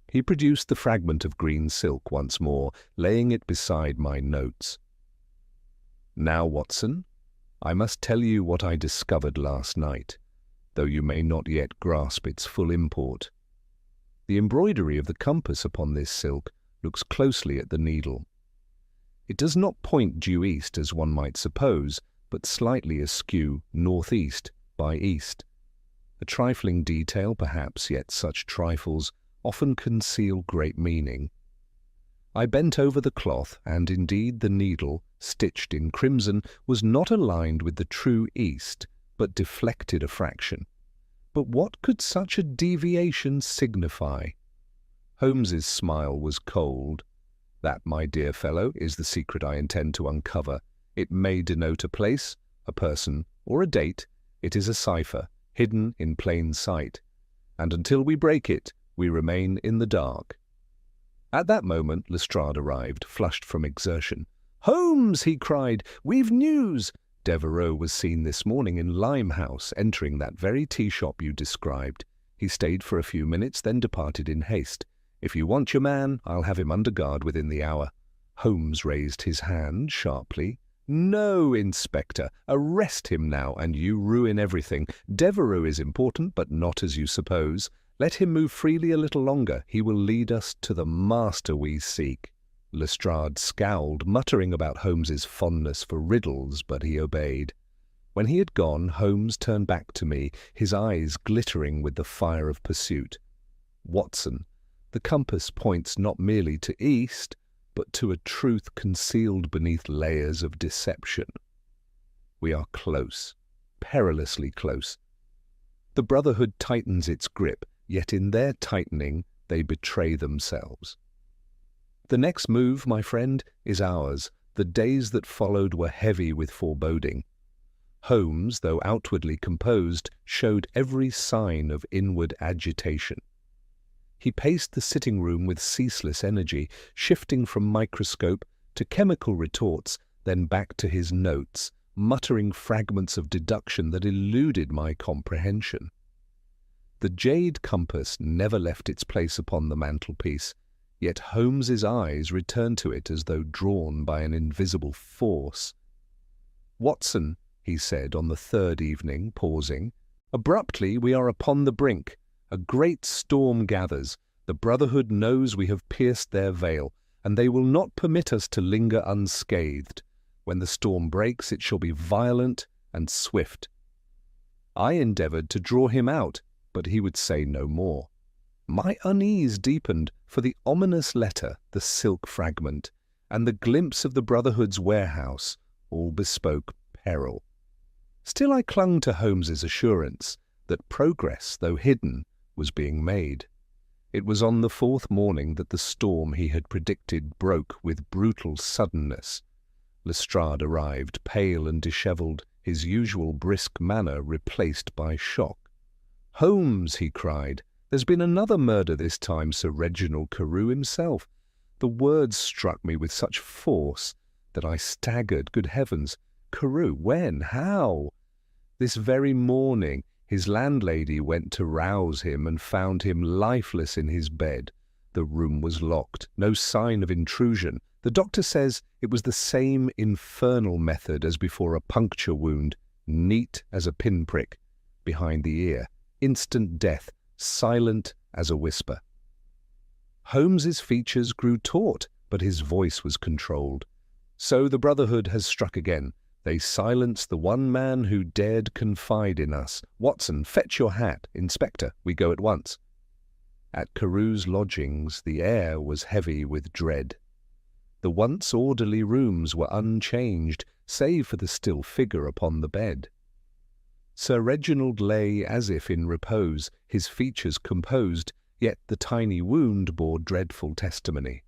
He produced the fragment of green silk once more, laying it beside my notes. "Now, Watson, I must tell you what I discovered last night, though you may not yet grasp its full import. The embroidery of the compass upon this silk looks closely at the needle. It does not point due east as one might suppose, but slightly askew northeast by east. A trifling detail, perhaps, yet such trifles often conceal great meaning. I bent over the cloth, and indeed the needle, stitched in crimson, was not aligned with the true east, but deflected a fraction. But what could such a deviation signify? Holmes's smile was cold. "That, my dear fellow, is the secret I intend to uncover. It may denote a place, a person, or a date. It is a cipher, hidden in plain sight. And until we break it, we remain in the dark." At that moment Lestrade arrived, flushed from exertion. "Holmes!" he cried. "We've news! Devereux was seen this morning in Limehouse, entering that very tea-shop you described. He stayed for a few minutes, then departed in haste. If you want your man, I'll have him under guard within the hour." Holmes raised his hand sharply. "No, Inspector, arrest him now, and you ruin everything. Devereux is important, but not as you suppose. Let him move freely a little longer. He will lead us to the master we seek." Lestrade scowled, muttering about Holmes's fondness for riddles, but he obeyed. When he had gone, Holmes turned back to me, his eyes glittering with the fire of pursuit. "Watson, the compass points not merely to east, but to a truth concealed beneath layers of deception. We are close, perilously close. The Brotherhood tightens its grip, yet in their tightening they betray themselves. The next move, my friend, is ours. The days that followed were heavy with foreboding. Holmes, though outwardly composed, showed every sign of inward agitation. He paced the sitting-room with ceaseless energy, shifting from microscope to chemical retorts, then back to his notes, muttering fragments of deduction that eluded my comprehension. The jade compass never left its place upon the mantelpiece, yet Holmes's eyes returned to it as though drawn by an invisible force. "Watson," he said on the third evening, pausing, "abruptly we are upon the brink. A great storm gathers. The Brotherhood knows we have pierced their veil, and they will not permit us to linger unscathed. When the storm breaks, it shall be violent and swift." I endeavoured to draw him out, but he would say no more. My unease deepened, for the ominous letter, the silk fragment, and the glimpse of the Brotherhood's warehouse all bespoke peril. Still I clung to Holmes's assurance that progress, though hidden, was being made. It was on the fourth morning that the storm he had predicted broke with brutal suddenness. Lestrade arrived, pale and dishevelled, his usual brisk manner replaced by shock. "Holmes," he cried, "there's been another murder this time, Sir Reginald Carew himself." The words struck me with such force that I staggered. Good heavens! Carew? When? How? This very morning. His landlady went to rouse him and found him lifeless in his bed. The room was locked, no sign of intrusion. The doctor says it was the same infernal method as before, a puncture wound, neat as a pinprick, behind the ear. Instant death, silent as a whisper. Holmes's features grew taut, but his voice was controlled. "So the Brotherhood has struck again. They silenced the one man who dared confide in us. Watson, fetch your hat. Inspector, we go at once." At Carew's lodgings, the air was heavy with dread. The once orderly rooms were unchanged, save for the still figure upon the bed. Sir Reginald lay as if in repose, his features composed, yet the tiny wound bore dreadful testimony.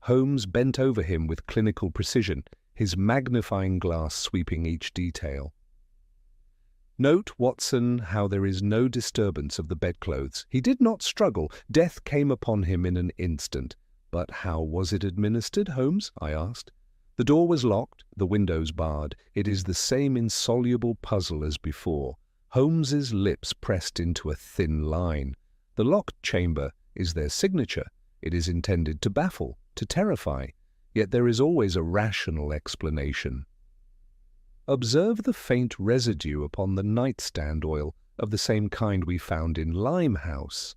Holmes bent over him with clinical precision, his magnifying glass sweeping each detail. "Note, Watson, how there is no disturbance of the bedclothes. He did not struggle. Death came upon him in an instant. But how was it administered, Holmes?" I asked. "The door was locked, the windows barred. It is the same insoluble puzzle as before." Holmes's lips pressed into a thin line. "The locked chamber is their signature. It is intended to baffle, to terrify. Yet there is always a rational explanation. Observe the faint residue upon the nightstand oil of the same kind we found in Limehouse."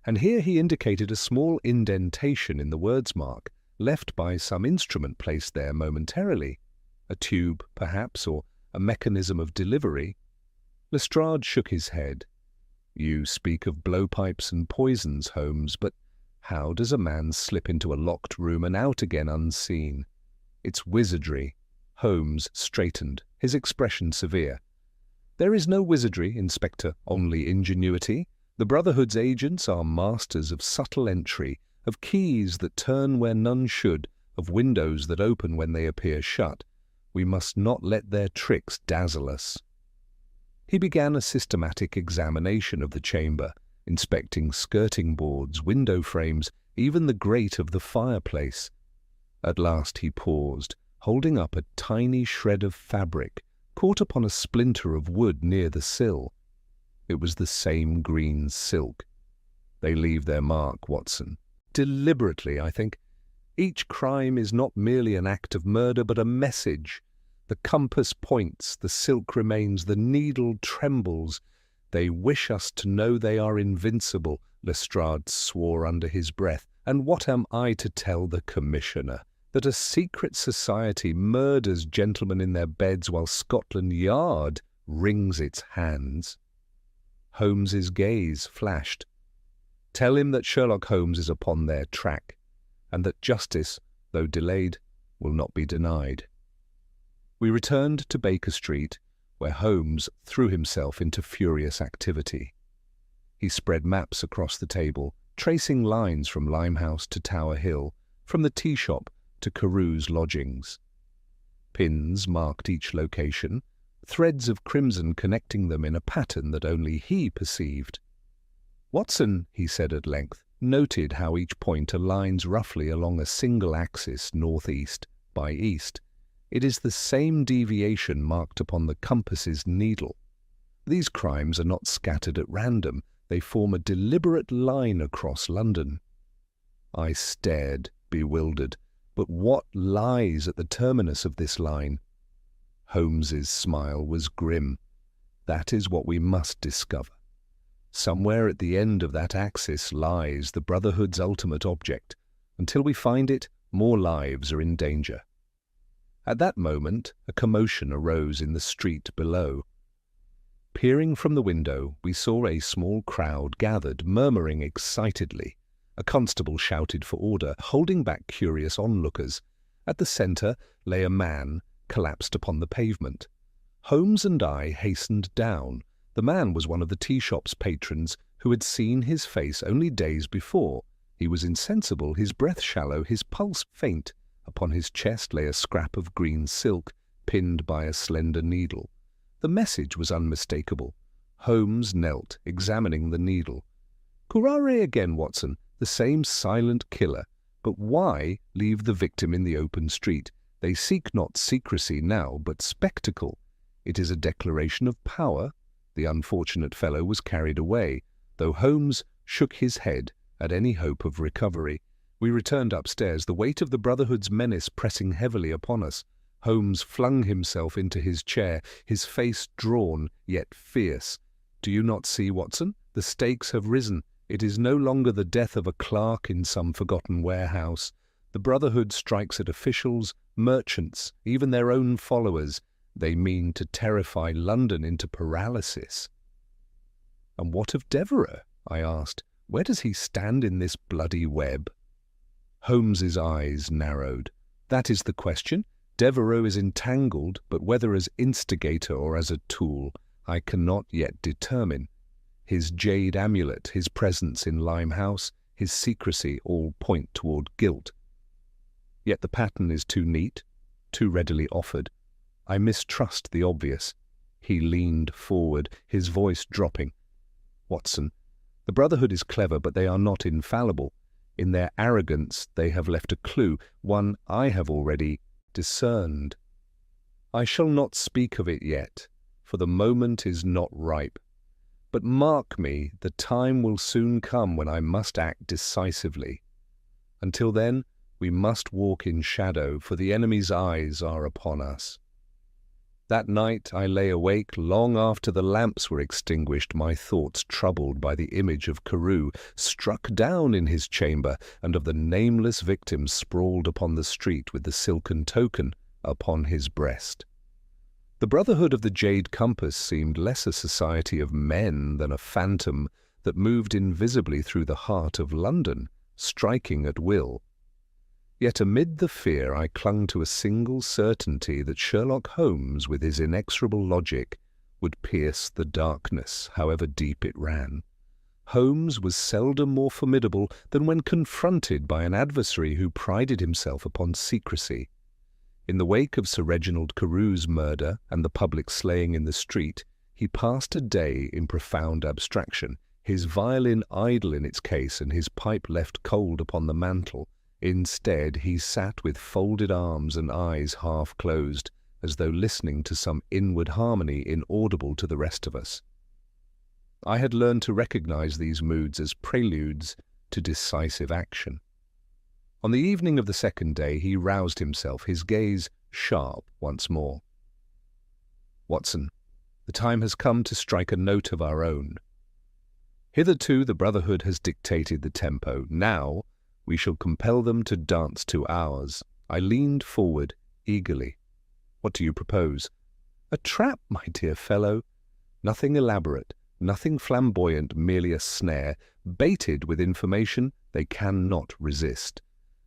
And here he indicated a small indentation in the words mark, left by some instrument placed there momentarily. A tube, perhaps, or a mechanism of delivery. Lestrade shook his head. "You speak of blowpipes and poisons, Holmes, but how does a man slip into a locked room and out again unseen? It's wizardry." Holmes straightened, his expression severe. "There is no wizardry, Inspector, only ingenuity. The Brotherhood's agents are masters of subtle entry, of keys that turn where none should, of windows that open when they appear shut. We must not let their tricks dazzle us." He began a systematic examination of the chamber, inspecting skirting boards, window frames, even the grate of the fireplace. At last he paused, holding up a tiny shred of fabric caught upon a splinter of wood near the sill. It was the same green silk. "They leave their mark, Watson. Deliberately, I think. Each crime is not merely an act of murder, but a message. The compass points, the silk remains, the needle trembles. They wish us to know they are invincible," Lestrade swore under his breath. "And what am I to tell the Commissioner? That a secret society murders gentlemen in their beds while Scotland Yard wrings its hands?" Holmes's gaze flashed. "Tell him that Sherlock Holmes is upon their track, and that justice, though delayed, will not be denied." We returned to Baker Street, where Holmes threw himself into furious activity. He spread maps across the table, tracing lines from Limehouse to Tower Hill, from the tea shop to Carew's lodgings. Pins marked each location, threads of crimson connecting them in a pattern that only he perceived. "Watson," he said at length, noted how each point aligns roughly along a single axis northeast by east. It is the same deviation marked upon the compass's needle. These crimes are not scattered at random. They form a deliberate line across London. I stared, bewildered. But what lies at the terminus of this line? Holmes's smile was grim. "That is what we must discover. Somewhere at the end of that axis lies the Brotherhood's ultimate object. Until we find it, more lives are in danger." At that moment, a commotion arose in the street below. Peering from the window, we saw a small crowd gathered, murmuring excitedly. A constable shouted for order, holding back curious onlookers. At the centre lay a man, collapsed upon the pavement. Holmes and I hastened down. The man was one of the tea shop's patrons who had seen his face only days before. He was insensible, his breath shallow, his pulse faint. Upon his chest lay a scrap of green silk, pinned by a slender needle. The message was unmistakable. Holmes knelt, examining the needle. "Curare again, Watson, the same silent killer. But why leave the victim in the open street? They seek not secrecy now, but spectacle. It is a declaration of power." The unfortunate fellow was carried away, though Holmes shook his head at any hope of recovery. We returned upstairs, the weight of the Brotherhood's menace pressing heavily upon us. Holmes flung himself into his chair, his face drawn, yet fierce. "Do you not see, Watson? The stakes have risen. It is no longer the death of a clerk in some forgotten warehouse. The Brotherhood strikes at officials, merchants, even their own followers. They mean to terrify London into paralysis." "And what of Devereux?" I asked. Where does he stand in this bloody web? Holmes's eyes narrowed. That is the question. Devereux is entangled, but whether as instigator or as a tool, I cannot yet determine. His jade amulet, his presence in Limehouse, his secrecy all point toward guilt. Yet the pattern is too neat, too readily offered. I mistrust the obvious. He leaned forward, his voice dropping. Watson, the Brotherhood is clever, but they are not infallible. In their arrogance, they have left a clue, one I have already discerned. I shall not speak of it yet, for the moment is not ripe. But mark me, the time will soon come when I must act decisively. Until then, we must walk in shadow, for the enemy's eyes are upon us. That night I lay awake long after the lamps were extinguished, my thoughts troubled by the image of Carew struck down in his chamber, and of the nameless victim sprawled upon the street with the silken token upon his breast. The Brotherhood of the Jade Compass seemed less a society of men than a phantom that moved invisibly through the heart of London, striking at will. Yet amid the fear I clung to a single certainty that Sherlock Holmes, with his inexorable logic, would pierce the darkness, however deep it ran. Holmes was seldom more formidable than when confronted by an adversary who prided himself upon secrecy. In the wake of Sir Reginald Carew's murder and the public slaying in the street, he passed a day in profound abstraction, his violin idle in its case and his pipe left cold upon the mantel. Instead, he sat with folded arms and eyes half closed, as though listening to some inward harmony inaudible to the rest of us. I had learned to recognize these moods as preludes to decisive action. On the evening of the second day, he roused himself, his gaze sharp once more. Watson, the time has come to strike a note of our own. Hitherto the Brotherhood has dictated the tempo. Now we shall compel them to dance to ours. I leaned forward eagerly. What do you propose? A trap, my dear fellow. Nothing elaborate, nothing flamboyant, merely a snare, baited with information they cannot resist.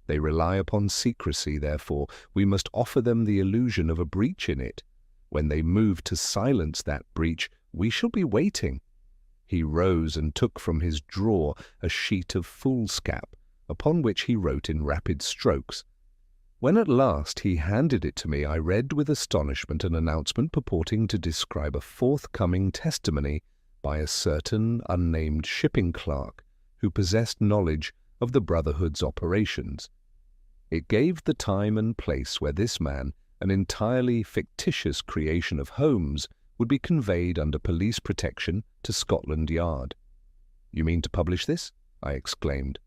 They rely upon secrecy, therefore we must offer them the illusion of a breach in it. When they move to silence that breach, we shall be waiting. He rose and took from his drawer a sheet of foolscap, upon which he wrote in rapid strokes. When at last he handed it to me, I read with astonishment an announcement purporting to describe a forthcoming testimony by a certain unnamed shipping clerk who possessed knowledge of the Brotherhood's operations. It gave the time and place where this man, an entirely fictitious creation of Holmes, would be conveyed under police protection to Scotland Yard. "You mean to publish this?" I exclaimed.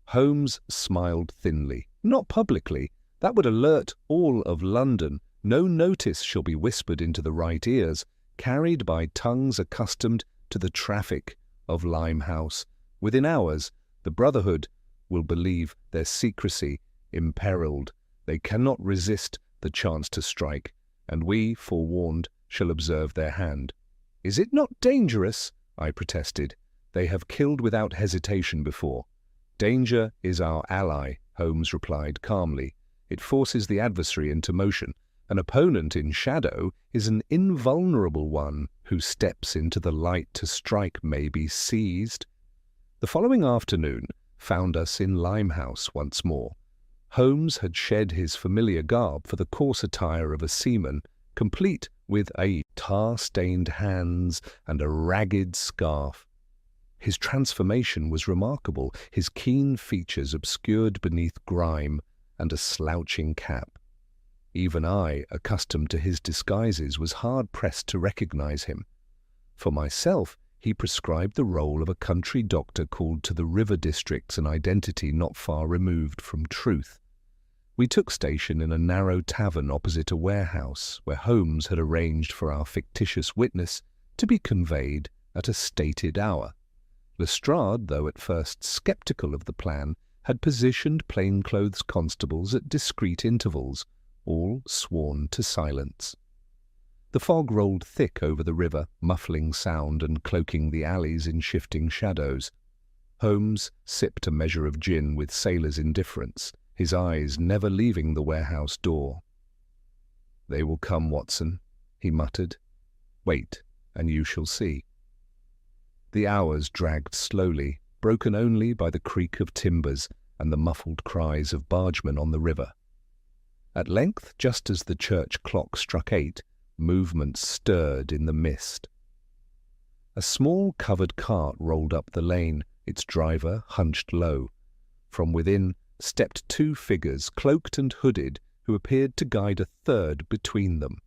Holmes smiled thinly. "Not publicly. That would alert all of London. No notice shall be whispered into the right ears, carried by tongues accustomed to the traffic of Limehouse. Within hours, the Brotherhood will believe their secrecy imperiled. They cannot resist the chance to strike, and we, forewarned, shall observe their hand." "Is it not dangerous?" I protested. "They have killed without hesitation before." "Danger is our ally," Holmes replied calmly. "It forces the adversary into motion. An opponent in shadow is an invulnerable one who steps into the light to strike may be seized." The following afternoon found us in Limehouse once more. Holmes had shed his familiar garb for the coarse attire of a seaman, complete with a tar-stained hands and a ragged scarf. His transformation was remarkable, his keen features obscured beneath grime and a slouching cap. Even I, accustomed to his disguises, was hard-pressed to recognize him. For myself, he prescribed the role of a country doctor called to the river districts, an identity not far removed from truth. We took station in a narrow tavern opposite a warehouse, where Holmes had arranged for our fictitious witness to be conveyed at a stated hour. Lestrade, though at first sceptical of the plan, had positioned plainclothes constables at discreet intervals, all sworn to silence. The fog rolled thick over the river, muffling sound and cloaking the alleys in shifting shadows. Holmes sipped a measure of gin with sailor's indifference, his eyes never leaving the warehouse door. "They will come, Watson," he muttered. "Wait, and you shall see." The hours dragged slowly, broken only by the creak of timbers and the muffled cries of bargemen on the river. At length, just as the church clock struck 8, movement stirred in the mist. A small covered cart rolled up the lane, its driver hunched low. From within stepped 2 figures, cloaked and hooded, who appeared to guide a third between them.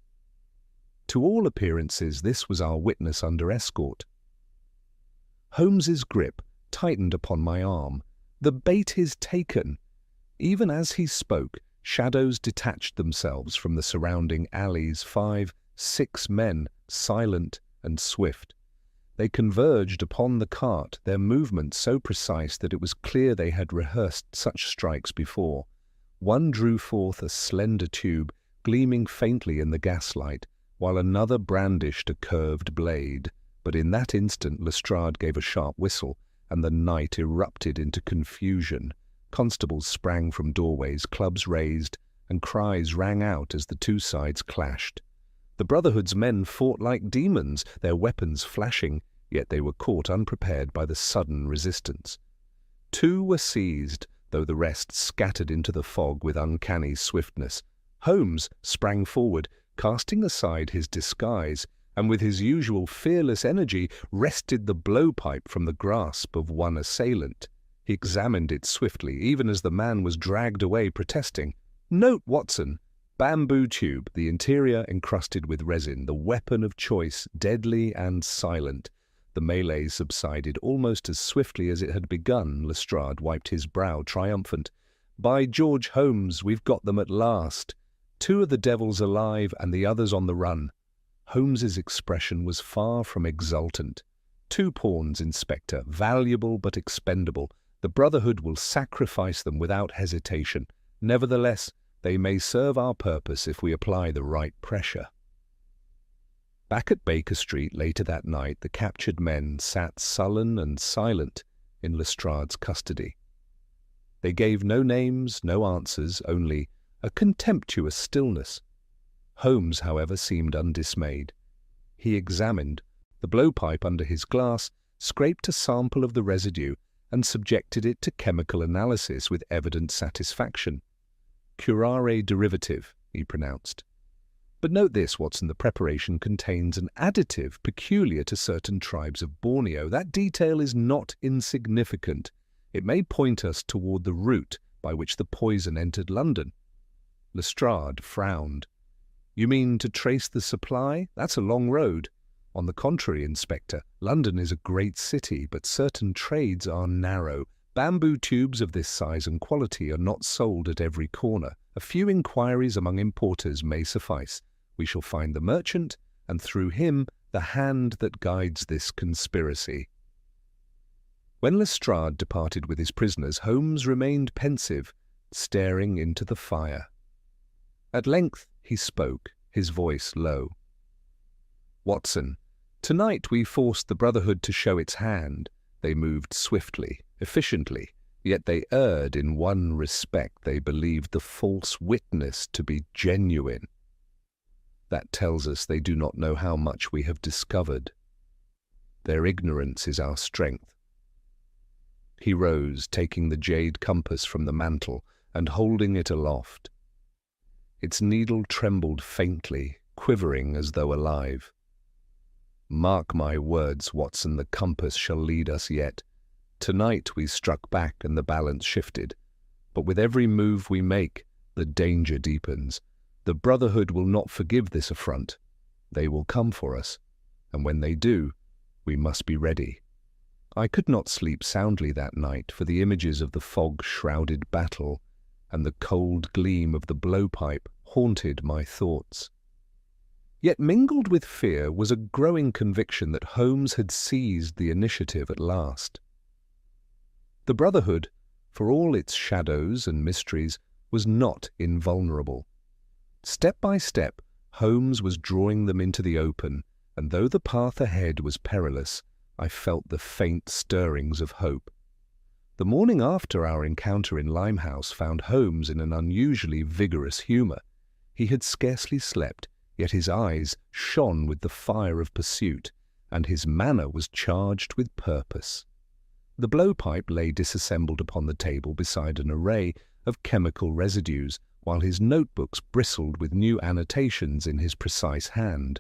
To all appearances, this was our witness under escort. Holmes's grip tightened upon my arm. "The bait is taken." Even as he spoke, shadows detached themselves from the surrounding alleys, 5, 6 men, silent and swift. They converged upon the cart, their movements so precise that it was clear they had rehearsed such strikes before. One drew forth a slender tube, gleaming faintly in the gaslight, while another brandished a curved blade. But in that instant Lestrade gave a sharp whistle, and the night erupted into confusion. Constables sprang from doorways, clubs raised, and cries rang out as the 2 sides clashed. The Brotherhood's men fought like demons, their weapons flashing, yet they were caught unprepared by the sudden resistance. 2 were seized, though the rest scattered into the fog with uncanny swiftness. Holmes sprang forward, casting aside his disguise, and with his usual fearless energy wrested the blowpipe from the grasp of one assailant. He examined it swiftly, even as the man was dragged away protesting. "Note, Watson, bamboo tube, the interior encrusted with resin, the weapon of choice, deadly and silent." The melee subsided almost as swiftly as it had begun. Lestrade wiped his brow, triumphant. "By George, Holmes, we've got them at last. 2 of the devils alive and the others on the run." Holmes's expression was far from exultant. "2 pawns, Inspector, valuable but expendable. The Brotherhood will sacrifice them without hesitation. Nevertheless, they may serve our purpose if we apply the right pressure." Back at Baker Street later that night, the captured men sat sullen and silent in Lestrade's custody. They gave no names, no answers, only a contemptuous stillness. Holmes, however, seemed undismayed. He examined the blowpipe under his glass, scraped a sample of the residue, and subjected it to chemical analysis with evident satisfaction. "Curare derivative," he pronounced. "But note this, Watson, the preparation contains an additive peculiar to certain tribes of Borneo. That detail is not insignificant. It may point us toward the route by which the poison entered London." Lestrade frowned. "You mean to trace the supply? That's a long road." "On the contrary, Inspector, London is a great city, but certain trades are narrow. Bamboo tubes of this size and quality are not sold at every corner. A few inquiries among importers may suffice. We shall find the merchant, and through him the hand that guides this conspiracy." When Lestrade departed with his prisoners, Holmes remained pensive, staring into the fire. At length he spoke, his voice low. "Watson, tonight we forced the Brotherhood to show its hand. They moved swiftly, efficiently, yet they erred in one respect. They believed the false witness to be genuine. That tells us they do not know how much we have discovered. Their ignorance is our strength." He rose, taking the jade compass from the mantel and holding it aloft. Its needle trembled faintly, quivering as though alive. "Mark my words, Watson, the compass shall lead us yet. Tonight we struck back and the balance shifted, but with every move we make, the danger deepens. The Brotherhood will not forgive this affront. They will come for us, and when they do, we must be ready." I could not sleep soundly that night, for the images of the fog-shrouded battle and the cold gleam of the blowpipe haunted my thoughts. Yet mingled with fear was a growing conviction that Holmes had seized the initiative at last. The Brotherhood, for all its shadows and mysteries, was not invulnerable. Step by step, Holmes was drawing them into the open, and though the path ahead was perilous, I felt the faint stirrings of hope. The morning after our encounter in Limehouse found Holmes in an unusually vigorous humour. He had scarcely slept, yet his eyes shone with the fire of pursuit, and his manner was charged with purpose. The blowpipe lay disassembled upon the table beside an array of chemical residues, while his notebooks bristled with new annotations in his precise hand.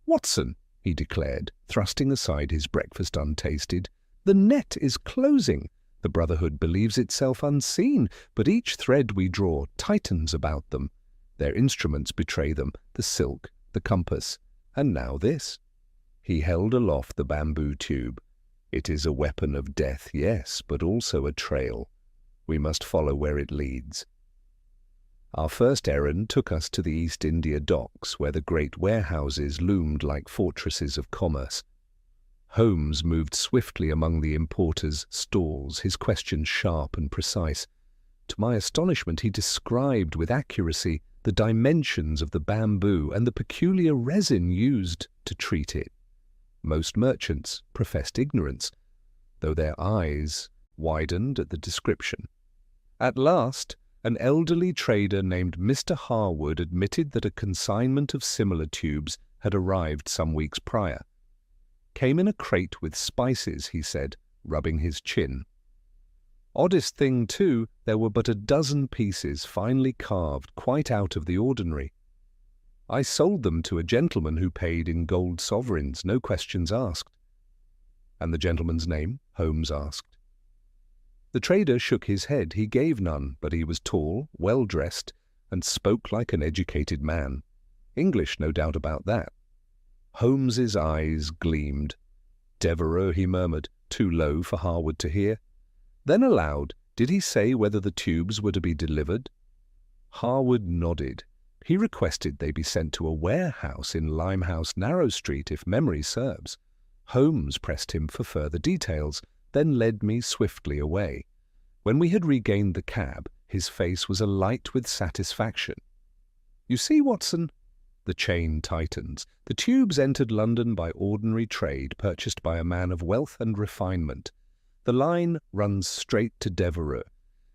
"Watson," he declared, thrusting aside his breakfast untasted, "the net is closing. The Brotherhood believes itself unseen, but each thread we draw tightens about them. Their instruments betray them, the silk, the compass, and now this." He held aloft the bamboo tube. "It is a weapon of death, yes, but also a trail. We must follow where it leads." Our first errand took us to the East India docks, where the great warehouses loomed like fortresses of commerce. Holmes moved swiftly among the importers' stalls, his questions sharp and precise. To my astonishment, he described with accuracy the dimensions of the bamboo and the peculiar resin used to treat it. Most merchants professed ignorance, though their eyes widened at the description. At last, an elderly trader named Mr. Harwood admitted that a consignment of similar tubes had arrived some weeks prior. "Came in a crate with spices," he said, rubbing his chin. "Oddest thing, too, there were but a dozen pieces finely carved, quite out of the ordinary. I sold them to a gentleman who paid in gold sovereigns, no questions asked." "And the gentleman's name?" Holmes asked. The trader shook his head. He gave none, but he was tall, well-dressed, and spoke like an educated man. English, no doubt about that. Holmes's eyes gleamed. "Devereux," he murmured, too low for Harwood to hear. Then aloud, "Did he say whether the tubes were to be delivered?" Harwood nodded. "He requested they be sent to a warehouse in Limehouse Narrow Street, if memory serves." Holmes pressed him for further details, then led me swiftly away. When we had regained the cab, his face was alight with satisfaction. "You see, Watson, the chain tightens. The tubes entered London by ordinary trade, purchased by a man of wealth and refinement. The line runs straight to Devereux.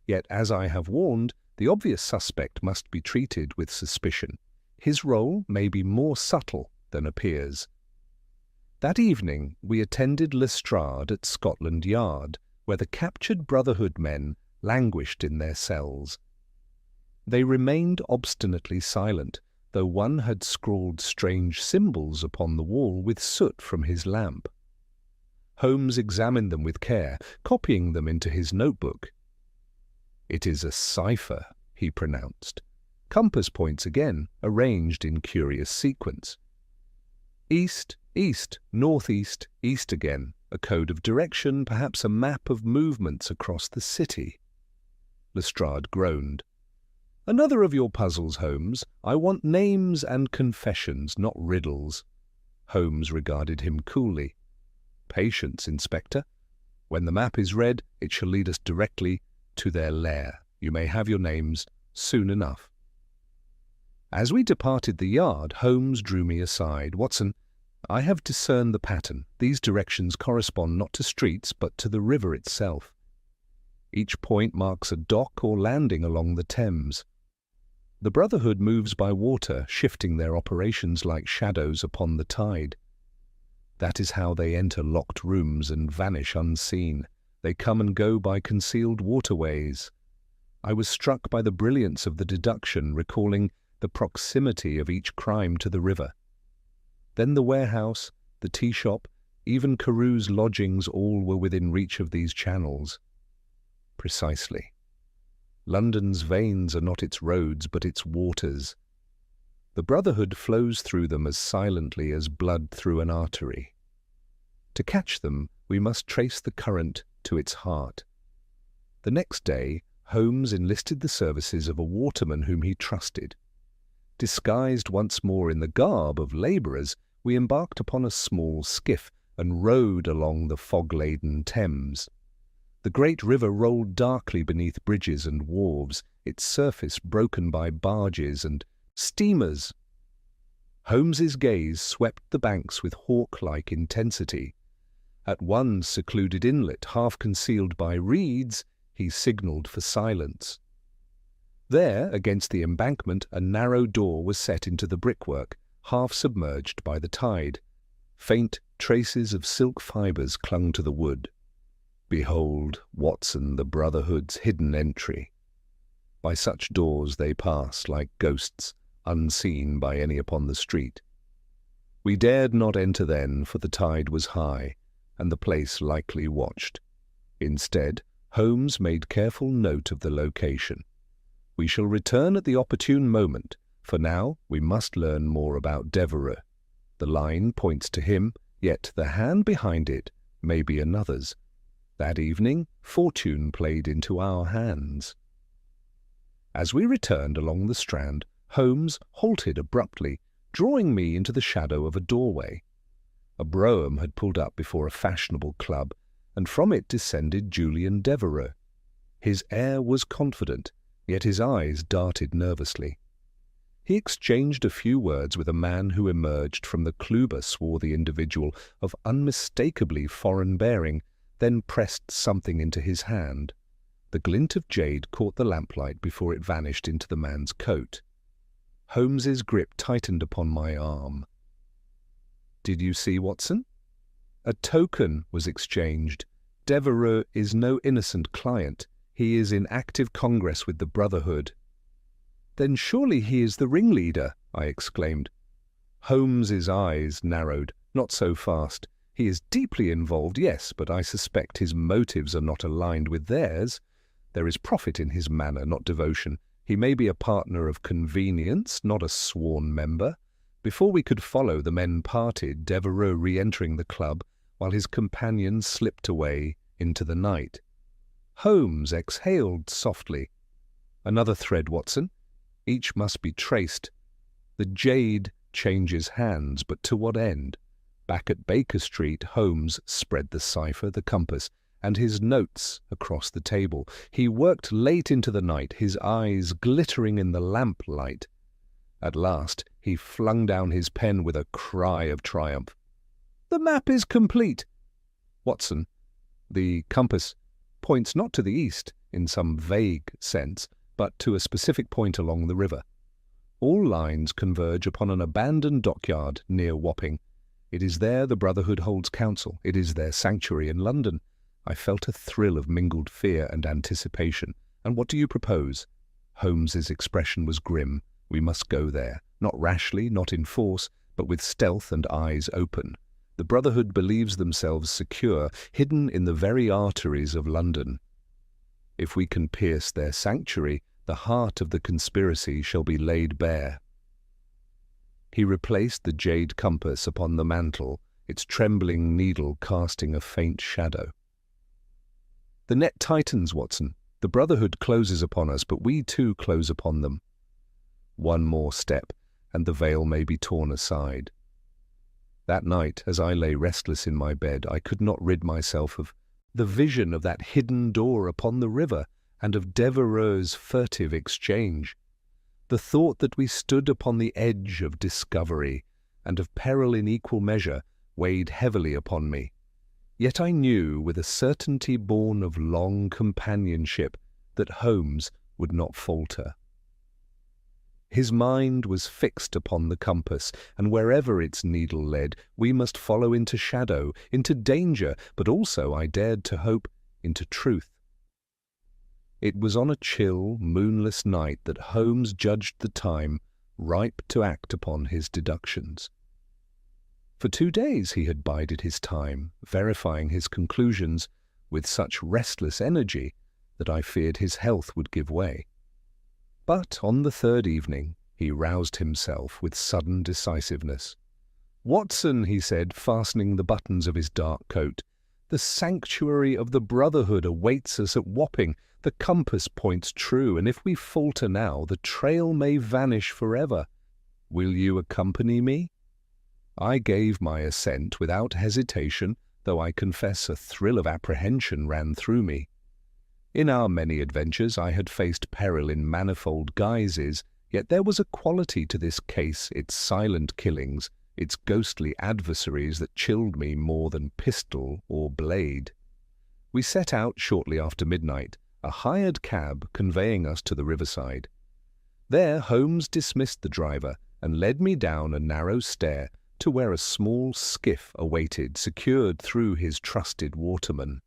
Yet, as I have warned, the obvious suspect must be treated with suspicion. His role may be more subtle than appears." That evening we attended Lestrade at Scotland Yard, where the captured Brotherhood men languished in their cells. They remained obstinately silent, though one had scrawled strange symbols upon the wall with soot from his lamp. Holmes examined them with care, copying them into his notebook. "It is a cipher," he pronounced. "Compass points again, arranged in curious sequence. East, east, northeast, east again, a code of direction, perhaps a map of movements across the city." Lestrade groaned. "Another of your puzzles, Holmes. I want names and confessions, not riddles." Holmes regarded him coolly. "Patience, Inspector. When the map is read, it shall lead us directly to their lair. You may have your names soon enough." As we departed the yard, Holmes drew me aside. "Watson, I have discerned the pattern. These directions correspond not to streets, but to the river itself. Each point marks a dock or landing along the Thames. The Brotherhood moves by water, shifting their operations like shadows upon the tide. That is how they enter locked rooms and vanish unseen. They come and go by concealed waterways." I was struck by the brilliance of the deduction, recalling the proximity of each crime to the river. Then the warehouse, the tea shop, even Carew's lodgings, all were within reach of these channels. Precisely. London's veins are not its roads, but its waters. The Brotherhood flows through them as silently as blood through an artery. To catch them, we must trace the current to its heart. The next day, Holmes enlisted the services of a waterman whom he trusted. Disguised once more in the garb of labourers, we embarked upon a small skiff and rowed along the fog-laden Thames. The great river rolled darkly beneath bridges and wharves, its surface broken by barges and steamers. Holmes's gaze swept the banks with hawk-like intensity. At one secluded inlet, half concealed by reeds, he signalled for silence. There, against the embankment, a narrow door was set into the brickwork, half submerged by the tide. Faint traces of silk fibres clung to the wood. Behold, Watson, the Brotherhood's hidden entry. By such doors they pass, like ghosts, unseen by any upon the street. We dared not enter then, for the tide was high, and the place likely watched. Instead, Holmes made careful note of the location. We shall return at the opportune moment. For now, we must learn more about Devereux. The line points to him, yet the hand behind it may be another's. That evening, fortune played into our hands. As we returned along the Strand, Holmes halted abruptly, drawing me into the shadow of a doorway. A brougham had pulled up before a fashionable club, and from it descended Julian Devereux. His air was confident, yet his eyes darted nervously. He exchanged a few words with a man who emerged from the Cluber swarthy individual of unmistakably foreign bearing, then pressed something into his hand. The glint of jade caught the lamplight before it vanished into the man's coat. Holmes's grip tightened upon my arm. "Did you see, Watson?" A token was exchanged. Devereux is no innocent client. He is in active congress with the Brotherhood. "Then surely he is the ringleader," I exclaimed. Holmes's eyes narrowed. "Not so fast. He is deeply involved, yes, but I suspect his motives are not aligned with theirs. There is profit in his manner, not devotion. He may be a partner of convenience, not a sworn member." Before we could follow, the men parted, Devereux re-entering the club, while his companion slipped away into the night. Holmes exhaled softly. "Another thread, Watson. Each must be traced. The Jade changes hands, but to what end?" Back at Baker Street, Holmes spread the cipher, the compass, and his notes across the table. He worked late into the night, his eyes glittering in the lamplight. At last, he flung down his pen with a cry of triumph. "The map is complete!" "Watson, the compass points not to the east in some vague sense, but to a specific point along the river. All lines converge upon an abandoned dockyard near Wapping. It is there the Brotherhood holds council. It is their sanctuary in London." I felt a thrill of mingled fear and anticipation. "And what do you propose?" Holmes's expression was grim. "We must go there, not rashly, not in force, but with stealth and eyes open. The Brotherhood believes themselves secure, hidden in the very arteries of London. If we can pierce their sanctuary, the heart of the conspiracy shall be laid bare." He replaced the jade compass upon the mantel, its trembling needle casting a faint shadow. "The net tightens, Watson. The Brotherhood closes upon us, but we too close upon them. One more step, and the veil may be torn aside." That night, as I lay restless in my bed, I could not rid myself of the vision of that hidden door upon the river, and of Devereux's furtive exchange. The thought that we stood upon the edge of discovery, and of peril in equal measure, weighed heavily upon me. Yet I knew, with a certainty born of long companionship, that Holmes would not falter. His mind was fixed upon the compass, and wherever its needle led, we must follow into shadow, into danger, but also, I dared to hope, into truth. It was on a chill, moonless night that Holmes judged the time ripe to act upon his deductions. For 2 days he had bided his time, verifying his conclusions with such restless energy that I feared his health would give way. But on the 3rd evening he roused himself with sudden decisiveness. "Watson," he said, fastening the buttons of his dark coat, "the sanctuary of the Brotherhood awaits us at Wapping. The compass points true, and if we falter now, the trail may vanish forever. Will you accompany me?" I gave my assent without hesitation, though I confess a thrill of apprehension ran through me. In our many adventures I had faced peril in manifold guises, yet there was a quality to this case, its silent killings, its ghostly adversaries that chilled me more than pistol or blade. We set out shortly after midnight, a hired cab conveying us to the riverside. There Holmes dismissed the driver and led me down a narrow stair to where a small skiff awaited, secured through his trusted waterman.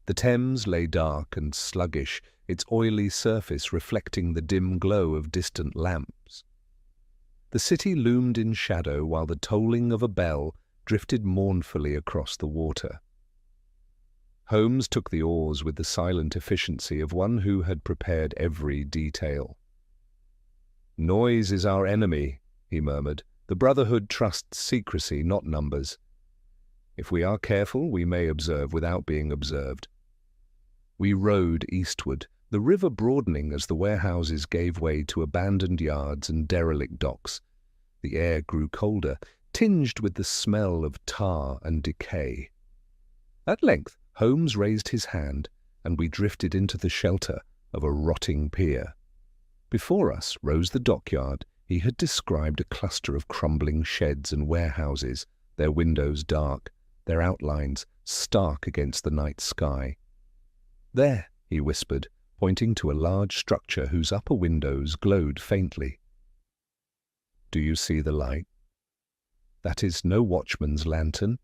The Thames lay dark and sluggish, its oily surface reflecting the dim glow of distant lamps. The city loomed in shadow while the tolling of a bell drifted mournfully across the water. Holmes took the oars with the silent efficiency of one who had prepared every detail. "Noise is our enemy," he murmured. "The Brotherhood trusts secrecy, not numbers. If we are careful, we may observe without being observed." We rowed eastward, the river broadening as the warehouses gave way to abandoned yards and derelict docks. The air grew colder, tinged with the smell of tar and decay. At length, Holmes raised his hand, and we drifted into the shelter of a rotting pier. Before us rose the dockyard. He had described a cluster of crumbling sheds and warehouses, their windows dark, their outlines stark against the night sky. "There," he whispered, pointing to a large structure whose upper windows glowed faintly. "Do you see the light? That is no watchman's lantern.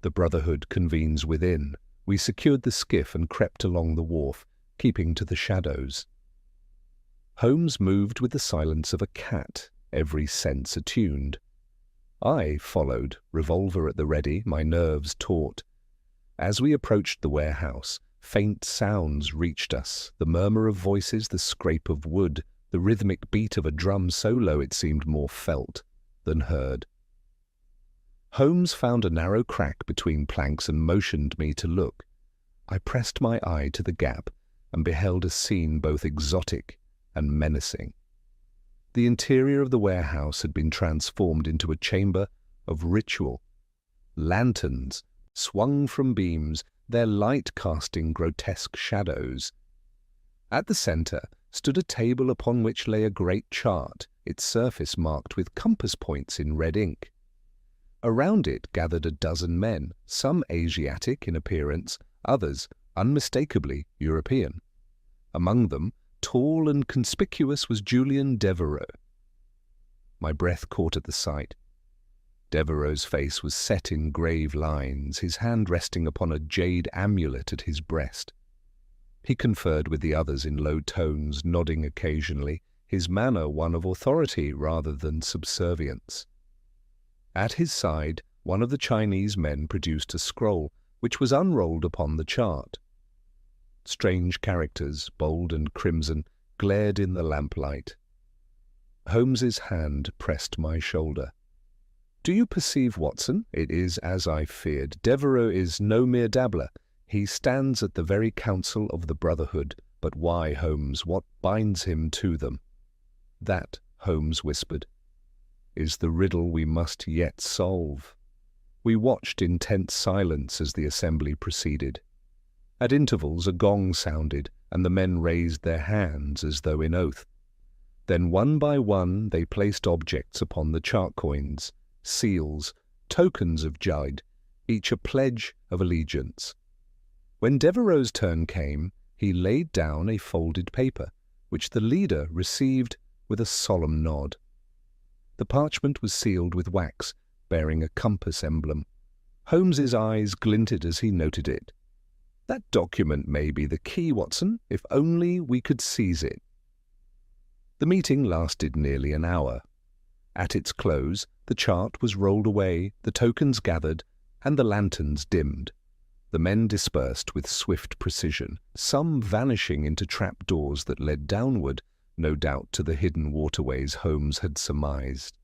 The Brotherhood convenes within." We secured the skiff and crept along the wharf, keeping to the shadows. Holmes moved with the silence of a cat, every sense attuned. I followed, revolver at the ready, my nerves taut. As we approached the warehouse, faint sounds reached us, the murmur of voices, the scrape of wood, the rhythmic beat of a drum so low it seemed more felt than heard. Holmes found a narrow crack between planks and motioned me to look. I pressed my eye to the gap and beheld a scene both exotic and menacing. The interior of the warehouse had been transformed into a chamber of ritual. Lanterns swung from beams, their light casting grotesque shadows. At the center stood a table upon which lay a great chart, its surface marked with compass points in red ink. Around it gathered a dozen men, some Asiatic in appearance, others unmistakably European. Among them, tall and conspicuous, was Julian Devereux. My breath caught at the sight. Devereux's face was set in grave lines, his hand resting upon a jade amulet at his breast. He conferred with the others in low tones, nodding occasionally, his manner one of authority rather than subservience. At his side, one of the Chinese men produced a scroll, which was unrolled upon the chart. Strange characters, bold and crimson, glared in the lamplight. Holmes's hand pressed my shoulder. "Do you perceive, Watson? It is as I feared. Devereux is no mere dabbler. He stands at the very council of the Brotherhood. But why, Holmes? What binds him to them?" "That," Holmes whispered, "is the riddle we must yet solve." We watched in tense silence as the assembly proceeded. At intervals a gong sounded, and the men raised their hands as though in oath. Then one by one they placed objects upon the chart coins, seals, tokens of Jade, each a pledge of allegiance. When Devereux's turn came, he laid down a folded paper, which the leader received with a solemn nod. The parchment was sealed with wax, bearing a compass emblem. Holmes's eyes glinted as he noted it. "That document may be the key, Watson, if only we could seize it." The meeting lasted nearly an hour. At its close, the chart was rolled away, the tokens gathered, and the lanterns dimmed. The men dispersed with swift precision, some vanishing into trap-doors that led downward, no doubt to the hidden waterways Holmes had surmised.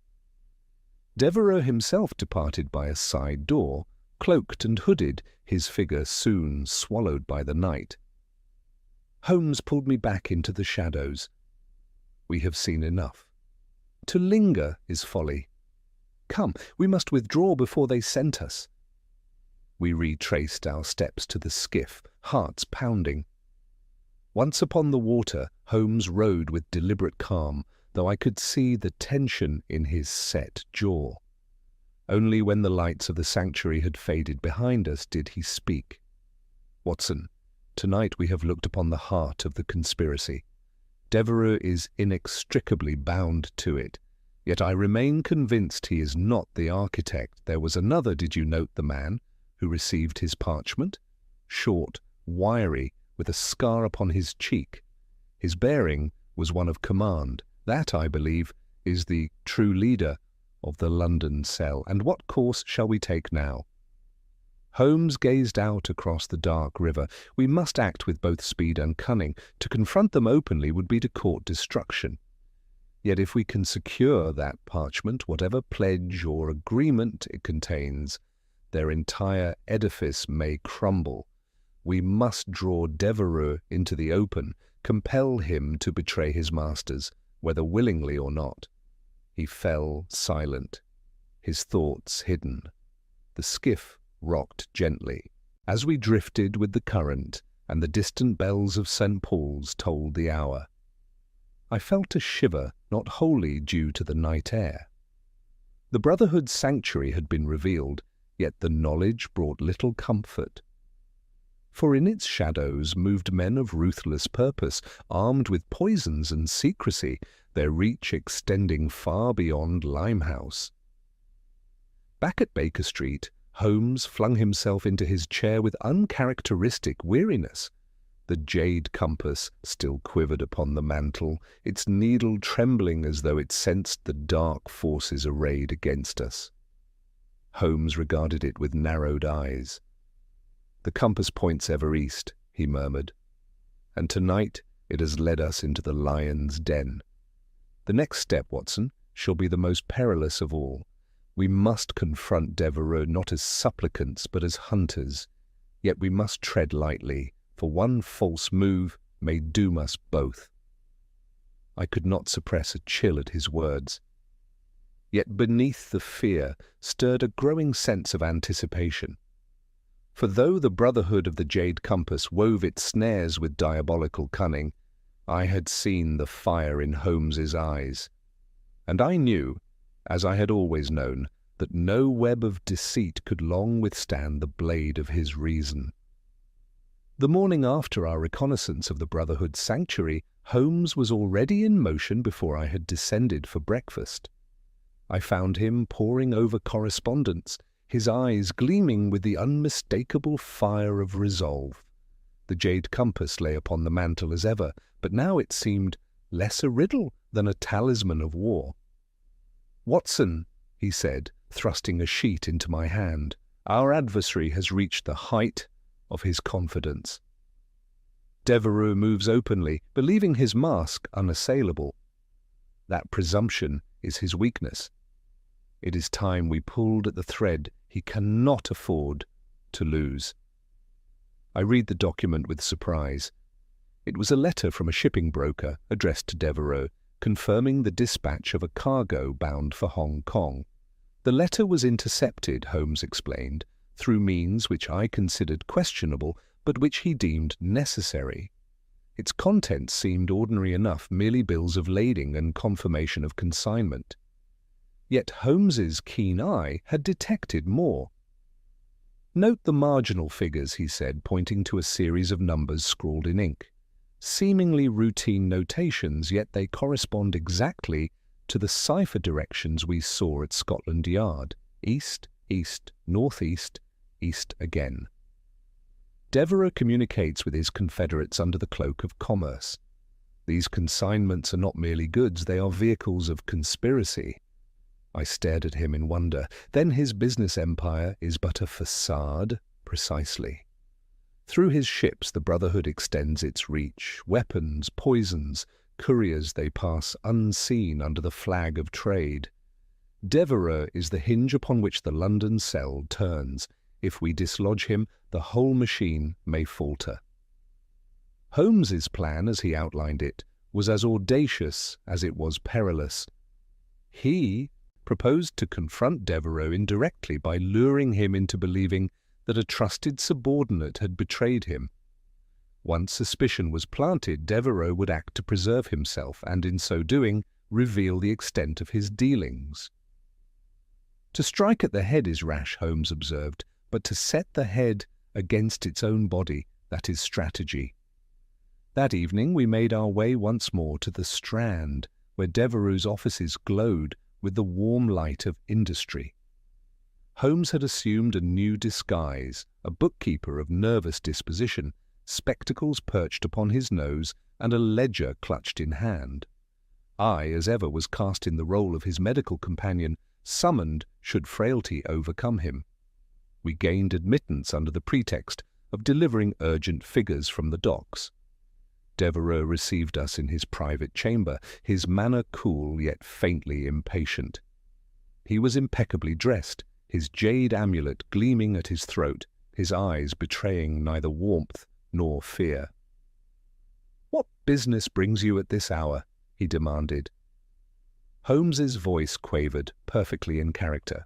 Devereux himself departed by a side door, cloaked and hooded, his figure soon swallowed by the night. Holmes pulled me back into the shadows. "We have seen enough. To linger is folly. Come, we must withdraw before they scent us." We retraced our steps to the skiff, hearts pounding. Once upon the water, Holmes rowed with deliberate calm, though I could see the tension in his set jaw. Only when the lights of the sanctuary had faded behind us did he speak. "Watson, tonight we have looked upon the heart of the conspiracy. Devereux is inextricably bound to it, yet I remain convinced he is not the architect. There was another, did you note the man, who received his parchment? Short, wiry, with a scar upon his cheek. His bearing was one of command. That, I believe, is the true leader of the London cell. And what course shall we take now?" Holmes gazed out across the dark river. "We must act with both speed and cunning. To confront them openly would be to court destruction. Yet if we can secure that parchment, whatever pledge or agreement it contains, their entire edifice may crumble. We must draw Devereux into the open, compel him to betray his masters, whether willingly or not." He fell silent, his thoughts hidden. The skiff rocked gently as we drifted with the current, and the distant bells of St. Paul's tolled the hour. I felt a shiver, not wholly due to the night air. The Brotherhood's sanctuary had been revealed, yet the knowledge brought little comfort. For in its shadows moved men of ruthless purpose, armed with poisons and secrecy, their reach extending far beyond Limehouse. Back at Baker Street, Holmes flung himself into his chair with uncharacteristic weariness. The jade compass still quivered upon the mantel, its needle trembling as though it sensed the dark forces arrayed against us. Holmes regarded it with narrowed eyes. "The compass points ever east," he murmured, "and tonight it has led us into the lion's den. The next step, Watson, shall be the most perilous of all. We must confront Devereux not as supplicants but as hunters, yet we must tread lightly, for one false move may doom us both." I could not suppress a chill at his words. Yet beneath the fear stirred a growing sense of anticipation. For though the Brotherhood of the Jade Compass wove its snares with diabolical cunning, I had seen the fire in Holmes's eyes, and I knew, as I had always known, that no web of deceit could long withstand the blade of his reason. The morning after our reconnaissance of the Brotherhood's sanctuary, Holmes was already in motion before I had descended for breakfast. I found him poring over correspondence, his eyes gleaming with the unmistakable fire of resolve. The jade compass lay upon the mantel as ever, but now it seemed less a riddle than a talisman of war. "Watson," he said, thrusting a sheet into my hand, "our adversary has reached the height of his confidence. Devereux moves openly, believing his mask unassailable. That presumption is his weakness. It is time we pulled at the thread he cannot afford to lose." I read the document with surprise. It was a letter from a shipping broker addressed to Devereux, confirming the dispatch of a cargo bound for Hong Kong. The letter was intercepted, Holmes explained, through means which I considered questionable, but which he deemed necessary. Its contents seemed ordinary enough, merely bills of lading and confirmation of consignment. Yet Holmes's keen eye had detected more. "Note the marginal figures," he said, pointing to a series of numbers scrawled in ink. "Seemingly routine notations, yet they correspond exactly to the cipher directions we saw at Scotland Yard. East, east, northeast, east again. Devereux communicates with his confederates under the cloak of commerce. These consignments are not merely goods, they are vehicles of conspiracy." I stared at him in wonder. "Then his business empire is but a facade?" "Precisely. Through his ships the Brotherhood extends its reach. Weapons, poisons, couriers they pass unseen under the flag of trade. Devereux is the hinge upon which the London cell turns. If we dislodge him, the whole machine may falter." Holmes's plan, as he outlined it, was as audacious as it was perilous. He proposed to confront Devereux indirectly by luring him into believing that a trusted subordinate had betrayed him. Once suspicion was planted, Devereux would act to preserve himself, and in so doing reveal the extent of his dealings. To strike at the head is rash, Holmes observed, but to set the head against its own body, that is strategy. That evening we made our way once more to the Strand, where Devereux's offices glowed with the warm light of industry. Holmes had assumed a new disguise, a bookkeeper of nervous disposition, spectacles perched upon his nose and a ledger clutched in hand. I, as ever, was cast in the role of his medical companion, summoned should frailty overcome him. We gained admittance under the pretext of delivering urgent figures from the docks. Devereux received us in his private chamber, his manner cool yet faintly impatient. He was impeccably dressed, his jade amulet gleaming at his throat, his eyes betraying neither warmth nor fear. "What business brings you at this hour?" he demanded. Holmes's voice quavered, perfectly in character.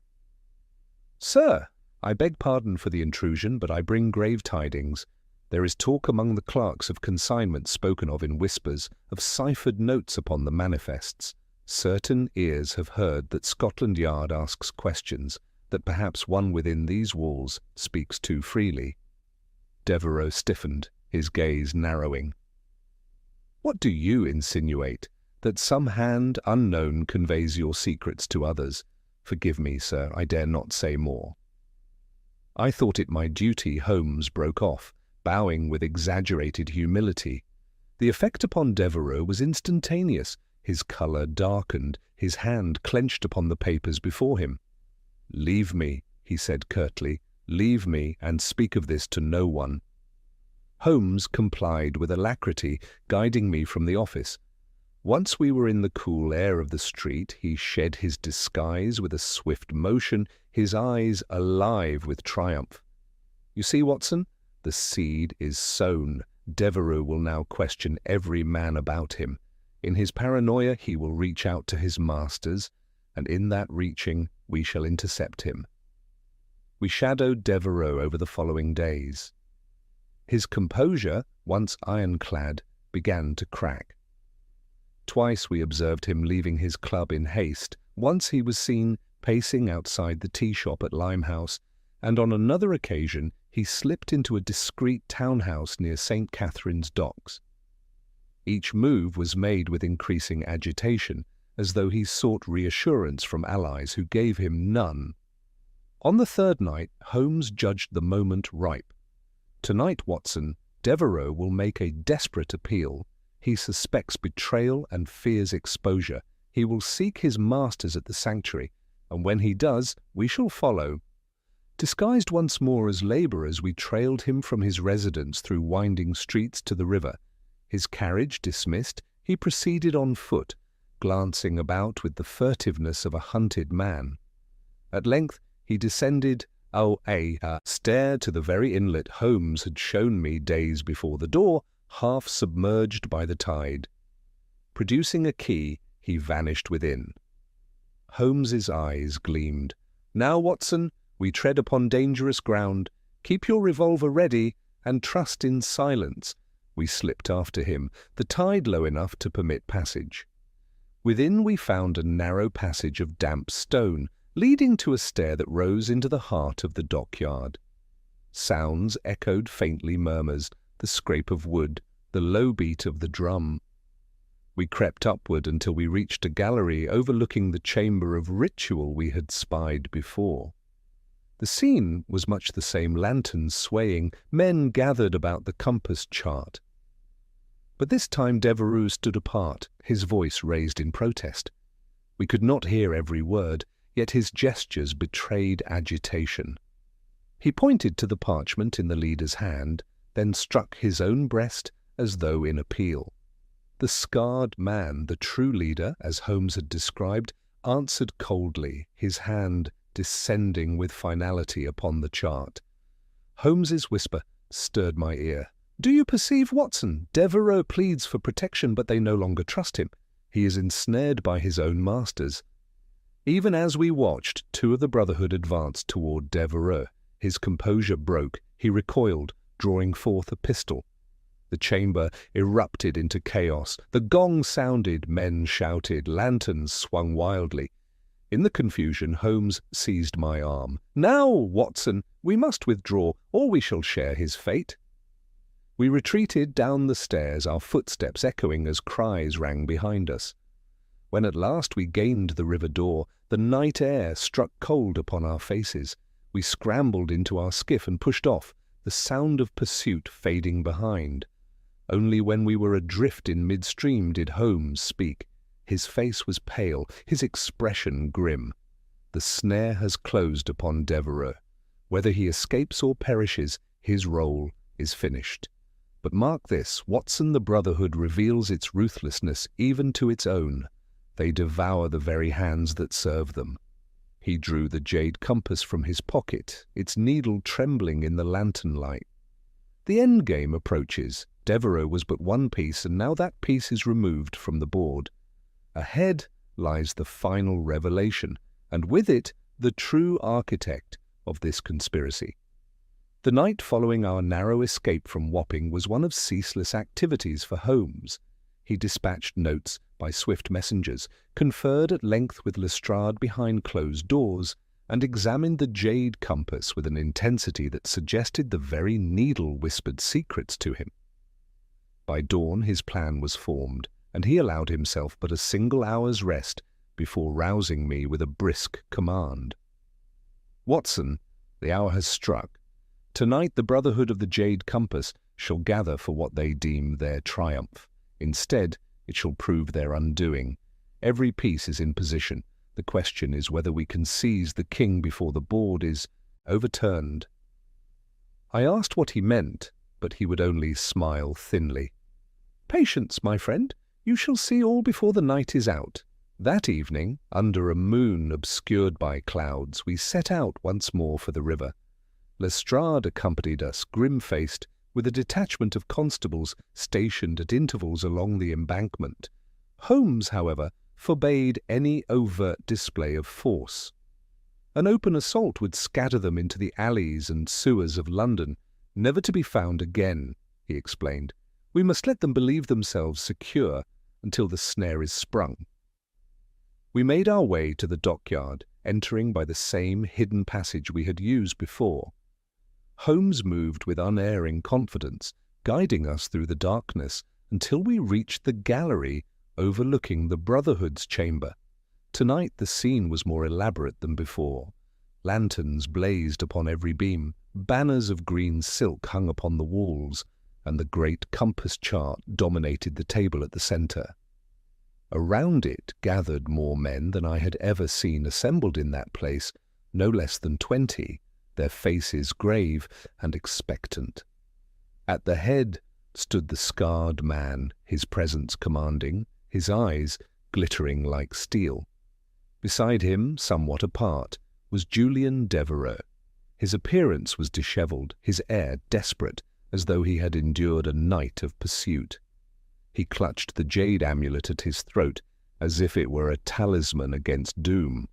"Sir, I beg pardon for the intrusion, but I bring grave tidings. There is talk among the clerks of consignment spoken of in whispers, of ciphered notes upon the manifests. Certain ears have heard that Scotland Yard asks questions, that perhaps one within these walls speaks too freely." Devereux stiffened, his gaze narrowing. "What do you insinuate? That some hand unknown conveys your secrets to others? Forgive me, sir, I dare not say more." "I thought it my duty," Holmes broke off, bowing with exaggerated humility. The effect upon Devereux was instantaneous. His colour darkened, his hand clenched upon the papers before him. "Leave me," he said curtly, "leave me, and speak of this to no one." Holmes complied with alacrity, guiding me from the office. Once we were in the cool air of the street, he shed his disguise with a swift motion, his eyes alive with triumph. "You see, Watson, the seed is sown. Devereux will now question every man about him. In his paranoia he will reach out to his masters, and in that reaching we shall intercept him." We shadowed Devereux over the following days. His composure, once ironclad, began to crack. Twice we observed him leaving his club in haste. Once he was seen pacing outside the tea shop at Limehouse, and on another occasion he slipped into a discreet townhouse near St. Catherine's Docks. Each move was made with increasing agitation, as though he sought reassurance from allies who gave him none. On the third night, Holmes judged the moment ripe. "Tonight, Watson, Devereux will make a desperate appeal. He suspects betrayal and fears exposure. He will seek his masters at the sanctuary, and when he does, we shall follow." Disguised once more as labourers, we trailed him from his residence through winding streets to the river. His carriage dismissed, he proceeded on foot, glancing about with the furtiveness of a hunted man. At length he descended a stair to the very inlet Holmes had shown me days before, the door half submerged by the tide. Producing a key, he vanished within. Holmes's eyes gleamed. "Now, Watson, we tread upon dangerous ground. Keep your revolver ready and trust in silence." We slipped after him, the tide low enough to permit passage. Within we found a narrow passage of damp stone, leading to a stair that rose into the heart of the dockyard. Sounds echoed faintly, murmurs, the scrape of wood, the low beat of the drum. We crept upward until we reached a gallery overlooking the chamber of ritual we had spied before. The scene was much the same, lanterns swaying, men gathered about the compass chart. But this time Devereux stood apart, his voice raised in protest. We could not hear every word, yet his gestures betrayed agitation. He pointed to the parchment in the leader's hand, then struck his own breast as though in appeal. The scarred man, the true leader, as Holmes had described, answered coldly, his hand descending with finality upon the chart. Holmes's whisper stirred my ear. "Do you perceive, Watson? Devereux pleads for protection, but they no longer trust him. He is ensnared by his own masters." Even as we watched, two of the Brotherhood advanced toward Devereux. His composure broke. He recoiled, drawing forth a pistol. The chamber erupted into chaos. The gong sounded, men shouted, lanterns swung wildly. In the confusion, Holmes seized my arm. "Now, Watson, we must withdraw, or we shall share his fate." We retreated down the stairs, our footsteps echoing as cries rang behind us. When at last we gained the river door, the night air struck cold upon our faces. We scrambled into our skiff and pushed off, the sound of pursuit fading behind. Only when we were adrift in midstream did Holmes speak. His face was pale, his expression grim. "The snare has closed upon Devereux. Whether he escapes or perishes, his role is finished. But mark this, Watson, the Brotherhood reveals its ruthlessness even to its own. They devour the very hands that serve them." He drew the jade compass from his pocket, its needle trembling in the lantern light. "The end game approaches. Devereux was but one piece, and now that piece is removed from the board. Ahead lies the final revelation, and with it the true architect of this conspiracy." The night following our narrow escape from Wapping was one of ceaseless activities for Holmes. He dispatched notes by swift messengers, conferred at length with Lestrade behind closed doors, and examined the jade compass with an intensity that suggested the very needle whispered secrets to him. By dawn his plan was formed, and he allowed himself but a single hour's rest before rousing me with a brisk command. "Watson, the hour has struck. Tonight the Brotherhood of the Jade Compass shall gather for what they deem their triumph. Instead, it shall prove their undoing. Every piece is in position. The question is whether we can seize the king before the board is overturned." I asked what he meant, but he would only smile thinly. "Patience, my friend. You shall see all before the night is out." That evening, under a moon obscured by clouds, we set out once more for the river. Lestrade accompanied us, grim-faced, with a detachment of constables stationed at intervals along the embankment. Holmes, however, forbade any overt display of force. An open assault would scatter them into the alleys and sewers of London, never to be found again, he explained. We must let them believe themselves secure until the snare is sprung. We made our way to the dockyard, entering by the same hidden passage we had used before. Holmes moved with unerring confidence, guiding us through the darkness until we reached the gallery overlooking the Brotherhood's chamber. Tonight the scene was more elaborate than before. Lanterns blazed upon every beam, banners of green silk hung upon the walls, and the great compass chart dominated the table at the centre. Around it gathered more men than I had ever seen assembled in that place, no less than 20, their faces grave and expectant. At the head stood the scarred man, his presence commanding, his eyes glittering like steel. Beside him, somewhat apart, was Julian Devereux. His appearance was dishevelled, his air desperate, as though he had endured a night of pursuit. He clutched the jade amulet at his throat, as if it were a talisman against doom.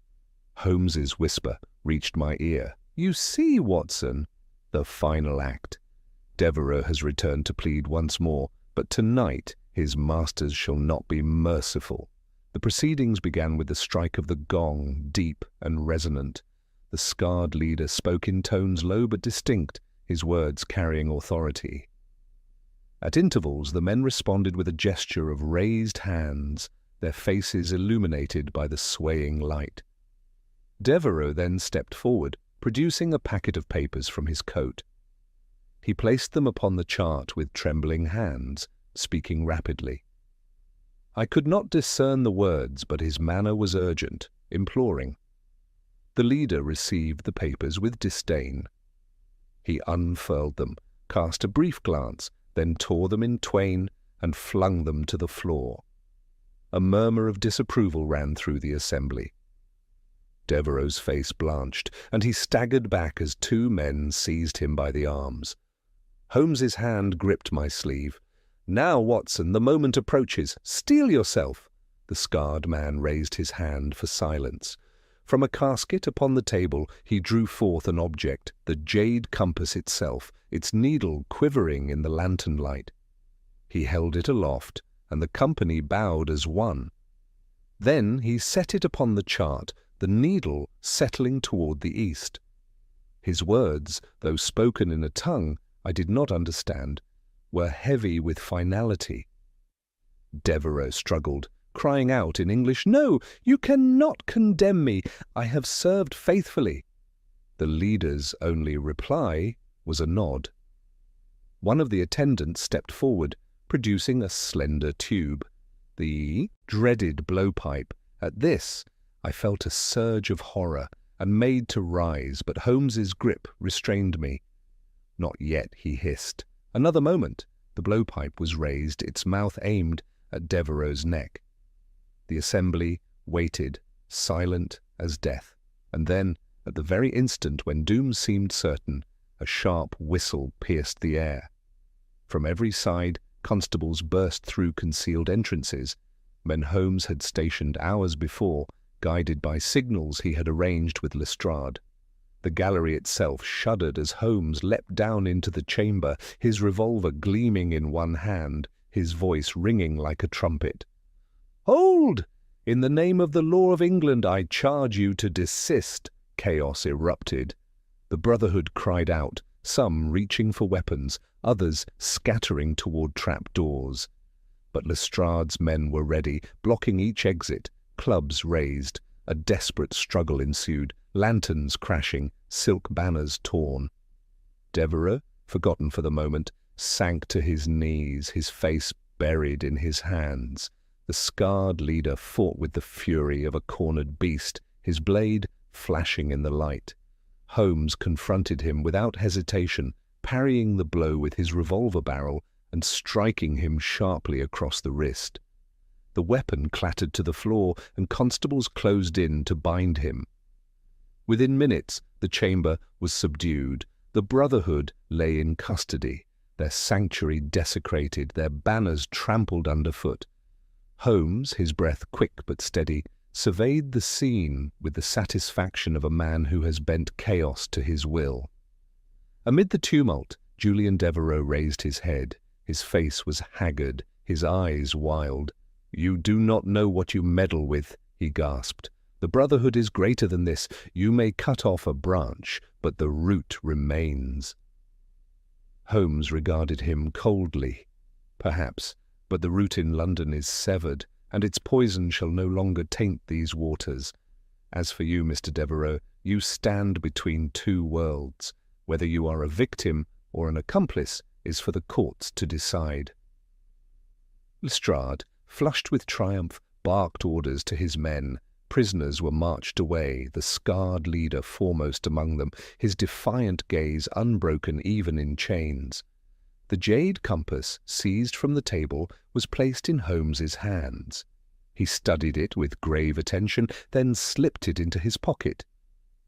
Holmes's whisper reached my ear. "You see, Watson, the final act. Devereux has returned to plead once more, but tonight his masters shall not be merciful." The proceedings began with the strike of the gong, deep and resonant. The scarred leader spoke in tones low but distinct, his words carrying authority. At intervals, the men responded with a gesture of raised hands, their faces illuminated by the swaying light. Devereux then stepped forward, producing a packet of papers from his coat. He placed them upon the chart with trembling hands, speaking rapidly. I could not discern the words, but his manner was urgent, imploring. The leader received the papers with disdain. He unfurled them, cast a brief glance, then tore them in twain and flung them to the floor. A murmur of disapproval ran through the assembly. Devereux's face blanched, and he staggered back as two men seized him by the arms. Holmes's hand gripped my sleeve. "Now, Watson, the moment approaches. Steel yourself." The scarred man raised his hand for silence. From a casket upon the table he drew forth an object, the jade compass itself, its needle quivering in the lantern light. He held it aloft, and the company bowed as one. Then he set it upon the chart, the needle settling toward the east. His words, though spoken in a tongue I did not understand, were heavy with finality. Devereux struggled, crying out in English, "No, you cannot condemn me. I have served faithfully." The leader's only reply was a nod. One of the attendants stepped forward, producing a slender tube, the dreaded blowpipe. At this, I felt a surge of horror and made to rise, but Holmes's grip restrained me. "Not yet," he hissed. Another moment. The blowpipe was raised, its mouth aimed at Devereux's neck. The assembly waited, silent as death, and then, at the very instant when doom seemed certain, a sharp whistle pierced the air. From every side, constables burst through concealed entrances, men Holmes had stationed hours before, guided by signals he had arranged with Lestrade. The gallery itself shuddered as Holmes leapt down into the chamber, his revolver gleaming in one hand, his voice ringing like a trumpet. "Hold! In the name of the law of England, I charge you to desist." Chaos erupted. The Brotherhood cried out, some reaching for weapons, others scattering toward trap-doors. But Lestrade's men were ready, blocking each exit, clubs raised. A desperate struggle ensued, lanterns crashing, silk banners torn. Devereux, forgotten for the moment, sank to his knees, his face buried in his hands. The scarred leader fought with the fury of a cornered beast, his blade flashing in the light. Holmes confronted him without hesitation, parrying the blow with his revolver barrel and striking him sharply across the wrist. The weapon clattered to the floor, and constables closed in to bind him. Within minutes, the chamber was subdued. The Brotherhood lay in custody, their sanctuary desecrated, their banners trampled underfoot. Holmes, his breath quick but steady, surveyed the scene with the satisfaction of a man who has bent chaos to his will. Amid the tumult, Julian Devereux raised his head. His face was haggard, his eyes wild. "You do not know what you meddle with," he gasped. "The Brotherhood is greater than this. You may cut off a branch, but the root remains." Holmes regarded him coldly. "Perhaps, but the root in London is severed, and its poison shall no longer taint these waters. As for you, Mr. Devereux, you stand between two worlds. Whether you are a victim or an accomplice is for the courts to decide." Lestrade, flushed with triumph, barked orders to his men. Prisoners were marched away, the scarred leader foremost among them, his defiant gaze unbroken even in chains. The jade compass, seized from the table, was placed in Holmes's hands. He studied it with grave attention, then slipped it into his pocket.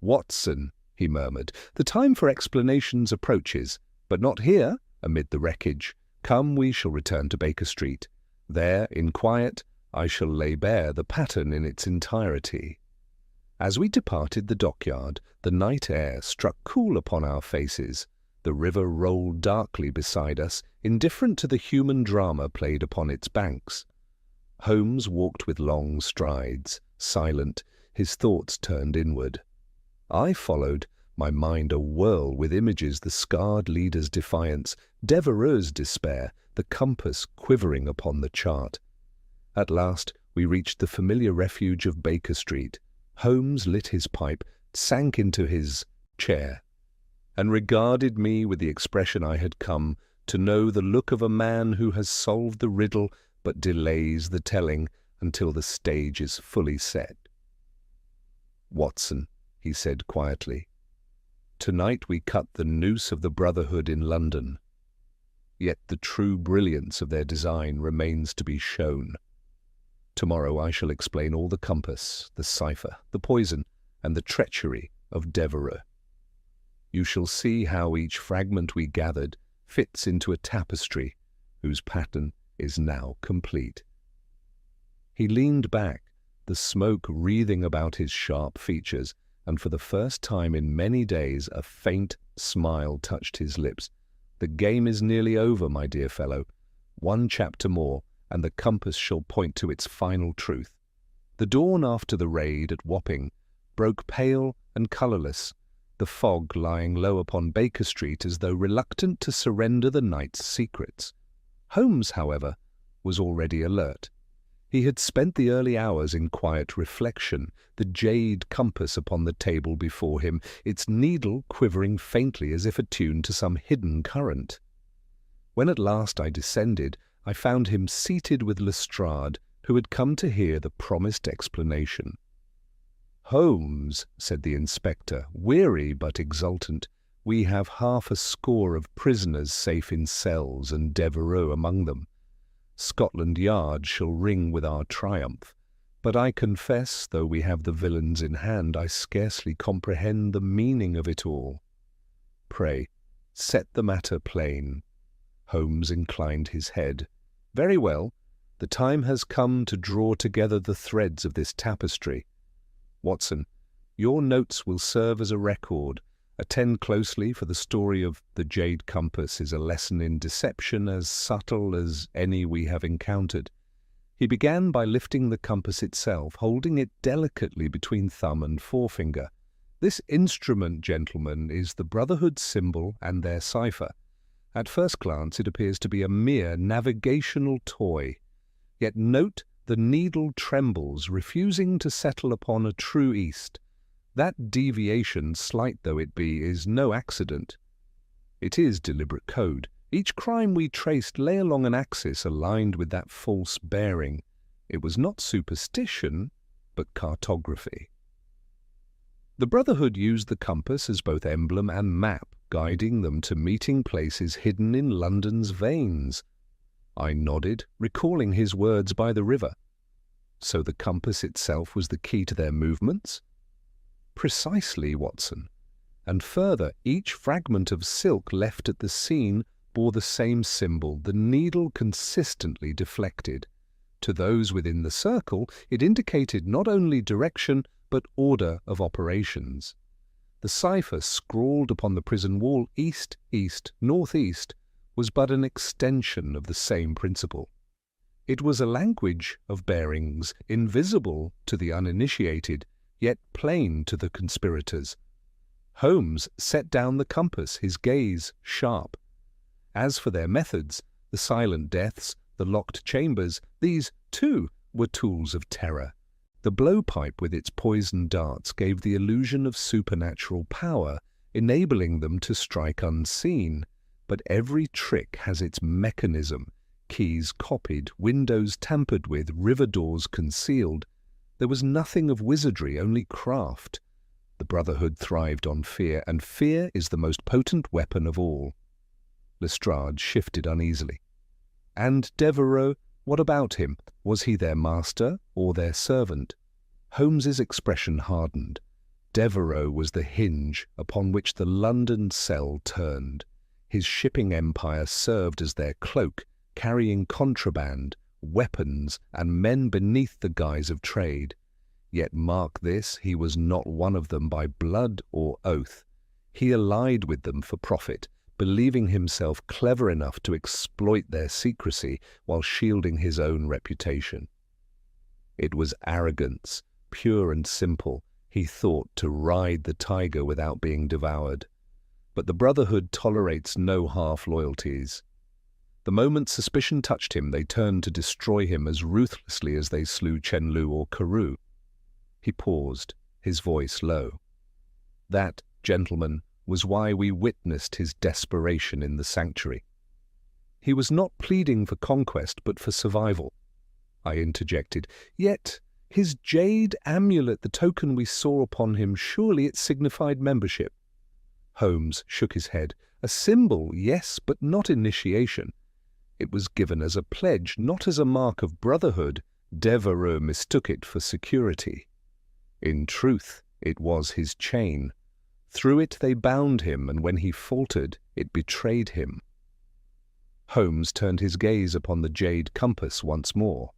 "Watson," he murmured, "the time for explanations approaches, but not here, amid the wreckage. Come, we shall return to Baker Street. There, in quiet, I shall lay bare the pattern in its entirety." As we departed the dockyard, the night air struck cool upon our faces. The river rolled darkly beside us, indifferent to the human drama played upon its banks. Holmes walked with long strides, silent, his thoughts turned inward. I followed, my mind awhirl with images: the scarred leader's defiance, Devereux's despair, the compass quivering upon the chart. At last we reached the familiar refuge of Baker Street. Holmes lit his pipe, sank into his chair, and regarded me with the expression I had come to know, the look of a man who has solved the riddle but delays the telling until the stage is fully set. "Watson," he said quietly, "tonight we cut the noose of the Brotherhood in London. Yet the true brilliance of their design remains to be shown. Tomorrow I shall explain all the compass, the cipher, the poison, and the treachery of Devereux. You shall see how each fragment we gathered fits into a tapestry whose pattern is now complete." He leaned back, the smoke wreathing about his sharp features, and for the first time in many days a faint smile touched his lips. "The game is nearly over, my dear fellow. One chapter more, and the compass shall point to its final truth. The dawn after the raid at Wapping broke pale and colourless, the fog lying low upon Baker Street as though reluctant to surrender the night's secrets. Holmes, however, was already alert. He had spent the early hours in quiet reflection, the jade compass upon the table before him, its needle quivering faintly as if attuned to some hidden current. When at last I descended, I found him seated with Lestrade, who had come to hear the promised explanation. "Holmes," said the inspector, weary but exultant, "we have half a score of prisoners safe in cells, and Devereux among them. Scotland Yard shall ring with our triumph. But I confess, though we have the villains in hand, I scarcely comprehend the meaning of it all. Pray, set the matter plain." Holmes inclined his head. "Very well. The time has come to draw together the threads of this tapestry. Watson, your notes will serve as a record. Attend closely, for the story of the Jade Compass is a lesson in deception as subtle as any we have encountered." He began by lifting the compass itself, holding it delicately between thumb and forefinger. "This instrument, gentlemen, is the Brotherhood's symbol and their cipher. At first glance it appears to be a mere navigational toy. Yet note the needle trembles, refusing to settle upon a true east. That deviation, slight though it be, is no accident. It is deliberate code. Each crime we traced lay along an axis aligned with that false bearing. It was not superstition, but cartography. The Brotherhood used the compass as both emblem and map, guiding them to meeting places hidden in London's veins. I nodded, recalling his words by the river. So the compass itself was the key to their movements? Precisely, Watson. And further, each fragment of silk left at the scene bore the same symbol, the needle consistently deflected. To those within the circle, it indicated not only direction, but order of operations. The cipher scrawled upon the prison wall, east, east, northeast, was but an extension of the same principle. It was a language of bearings, invisible to the uninitiated, yet plain to the conspirators. Holmes set down the compass, his gaze sharp. As for their methods, the silent deaths, the locked chambers, these, too, were tools of terror. The blowpipe with its poisoned darts gave the illusion of supernatural power, enabling them to strike unseen. But every trick has its mechanism, keys copied, windows tampered with, river doors concealed. There was nothing of wizardry, only craft. The Brotherhood thrived on fear, and fear is the most potent weapon of all. Lestrade shifted uneasily. And Devereux, what about him? Was he their master or their servant? Holmes's expression hardened. Devereux was the hinge upon which the London cell turned. His shipping empire served as their cloak, carrying contraband, weapons, and men beneath the guise of trade. Yet mark this, he was not one of them by blood or oath. He allied with them for profit, believing himself clever enough to exploit their secrecy while shielding his own reputation. It was arrogance, pure and simple, he thought, to ride the tiger without being devoured. But the Brotherhood tolerates no half-loyalties. The moment suspicion touched him, they turned to destroy him as ruthlessly as they slew Chenlu or Carew. He paused, his voice low. That, gentlemen, was why we witnessed his desperation in the sanctuary. He was not pleading for conquest, but for survival. I interjected. Yet, his jade amulet, the token we saw upon him, surely it signified membership. Holmes shook his head. A symbol, yes, but not initiation. It was given as a pledge, not as a mark of brotherhood. Devereux mistook it for security. In truth, it was his chain. Through it they bound him, and when he faltered, it betrayed him. Holmes turned his gaze upon the jade compass once more.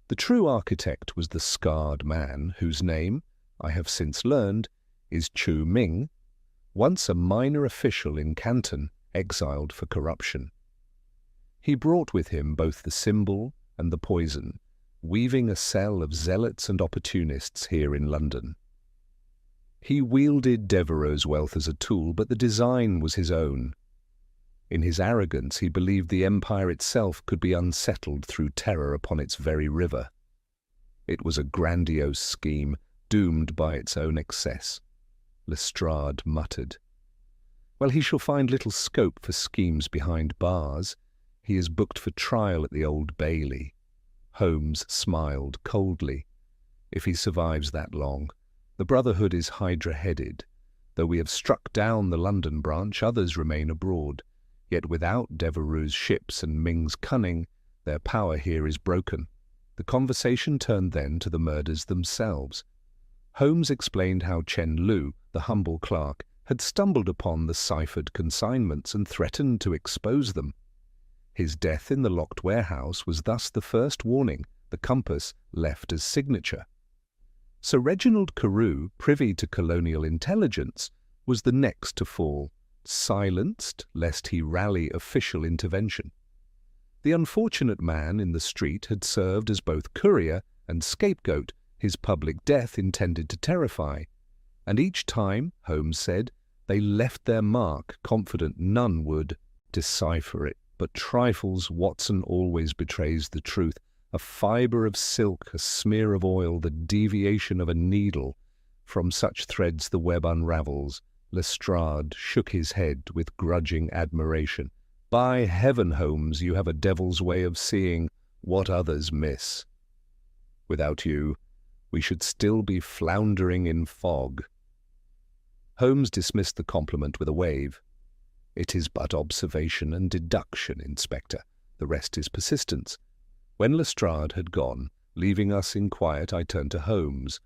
The true architect was the scarred man, whose name, I have since learned, is Chu Ming, once a minor official in Canton, exiled for corruption. He brought with him both the symbol and the poison, weaving a cell of zealots and opportunists here in London. He wielded Devereux's wealth as a tool, but the design was his own. In his arrogance, he believed the empire itself could be unsettled through terror upon its very river. It was a grandiose scheme, doomed by its own excess. Lestrade muttered, "Well, he shall find little scope for schemes behind bars. He is booked for trial at the Old Bailey." Holmes smiled coldly. "If he survives that long. The Brotherhood is hydra-headed. Though we have struck down the London branch, others remain abroad. Yet without Devereux's ships and Ming's cunning, their power here is broken." The conversation turned then to the murders themselves. Holmes explained how Chen Lu, the humble clerk, had stumbled upon the ciphered consignments and threatened to expose them. His death in the locked warehouse was thus the first warning the compass left as signature. Sir Reginald Carew, privy to colonial intelligence, was the next to fall, silenced lest he rally official intervention. The unfortunate man in the street had served as both courier and scapegoat, his public death intended to terrify. And each time, Holmes said, they left their mark, confident none would decipher it. But trifles, Watson always betrays the truth. A fibre of silk, a smear of oil, the deviation of a needle. From such threads the web unravels. Lestrade shook his head with grudging admiration. "By heaven, Holmes, you have a devil's way of seeing what others miss. Without you, we should still be floundering in fog." Holmes dismissed the compliment with a wave. "It is but observation and deduction, Inspector. The rest is persistence." When Lestrade had gone, leaving us in quiet, I turned to Holmes.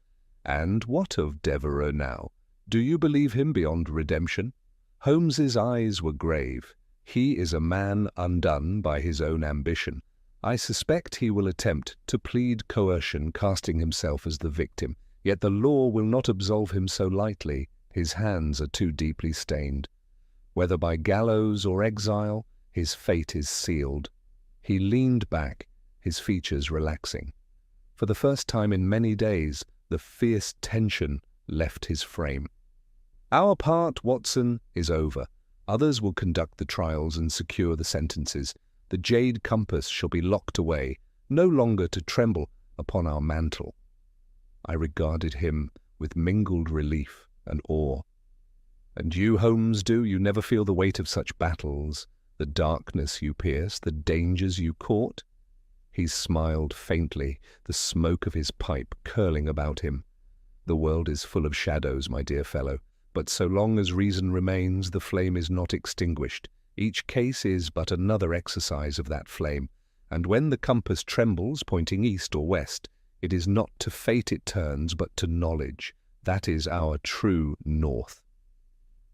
"And what of Devereux now? Do you believe him beyond redemption?" Holmes's eyes were grave. "He is a man undone by his own ambition. I suspect he will attempt to plead coercion, casting himself as the victim. Yet the law will not absolve him so lightly. His hands are too deeply stained. Whether by gallows or exile, his fate is sealed." He leaned back, his features relaxing. For the first time in many days, the fierce tension left his frame. "Our part, Watson, is over. Others will conduct the trials and secure the sentences. The Jade compass shall be locked away, no longer to tremble upon our mantle." I regarded him with mingled relief and awe. "And you, Holmes, you never feel the weight of such battles, the darkness you pierce, the dangers you court?" He smiled faintly, the smoke of his pipe curling about him. "The world is full of shadows, my dear fellow, but so long as reason remains, the flame is not extinguished. Each case is but another exercise of that flame, and when the compass trembles, pointing east or west, it is not to fate it turns, but to knowledge. That is our true north."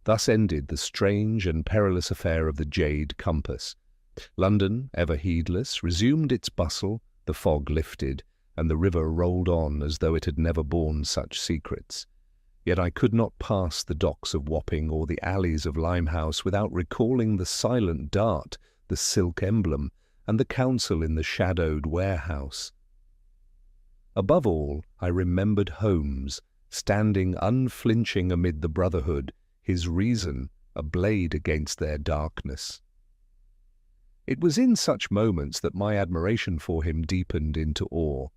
Thus ended the strange and perilous affair of the Jade compass. London, ever heedless, resumed its bustle, the fog lifted, and the river rolled on as though it had never borne such secrets. Yet I could not pass the docks of Wapping or the alleys of Limehouse without recalling the silent dart, the silk emblem, and the counsel in the shadowed warehouse. Above all, I remembered Holmes, standing unflinching amid the Brotherhood, his reason a blade against their darkness. It was in such moments that my admiration for him deepened into awe.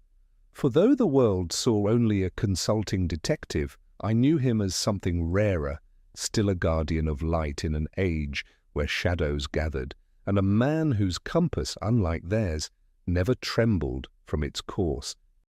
For though the world saw only a consulting detective, I knew him as something rarer, still a guardian of light in an age where shadows gathered, and a man whose compass, unlike theirs, never trembled from its course.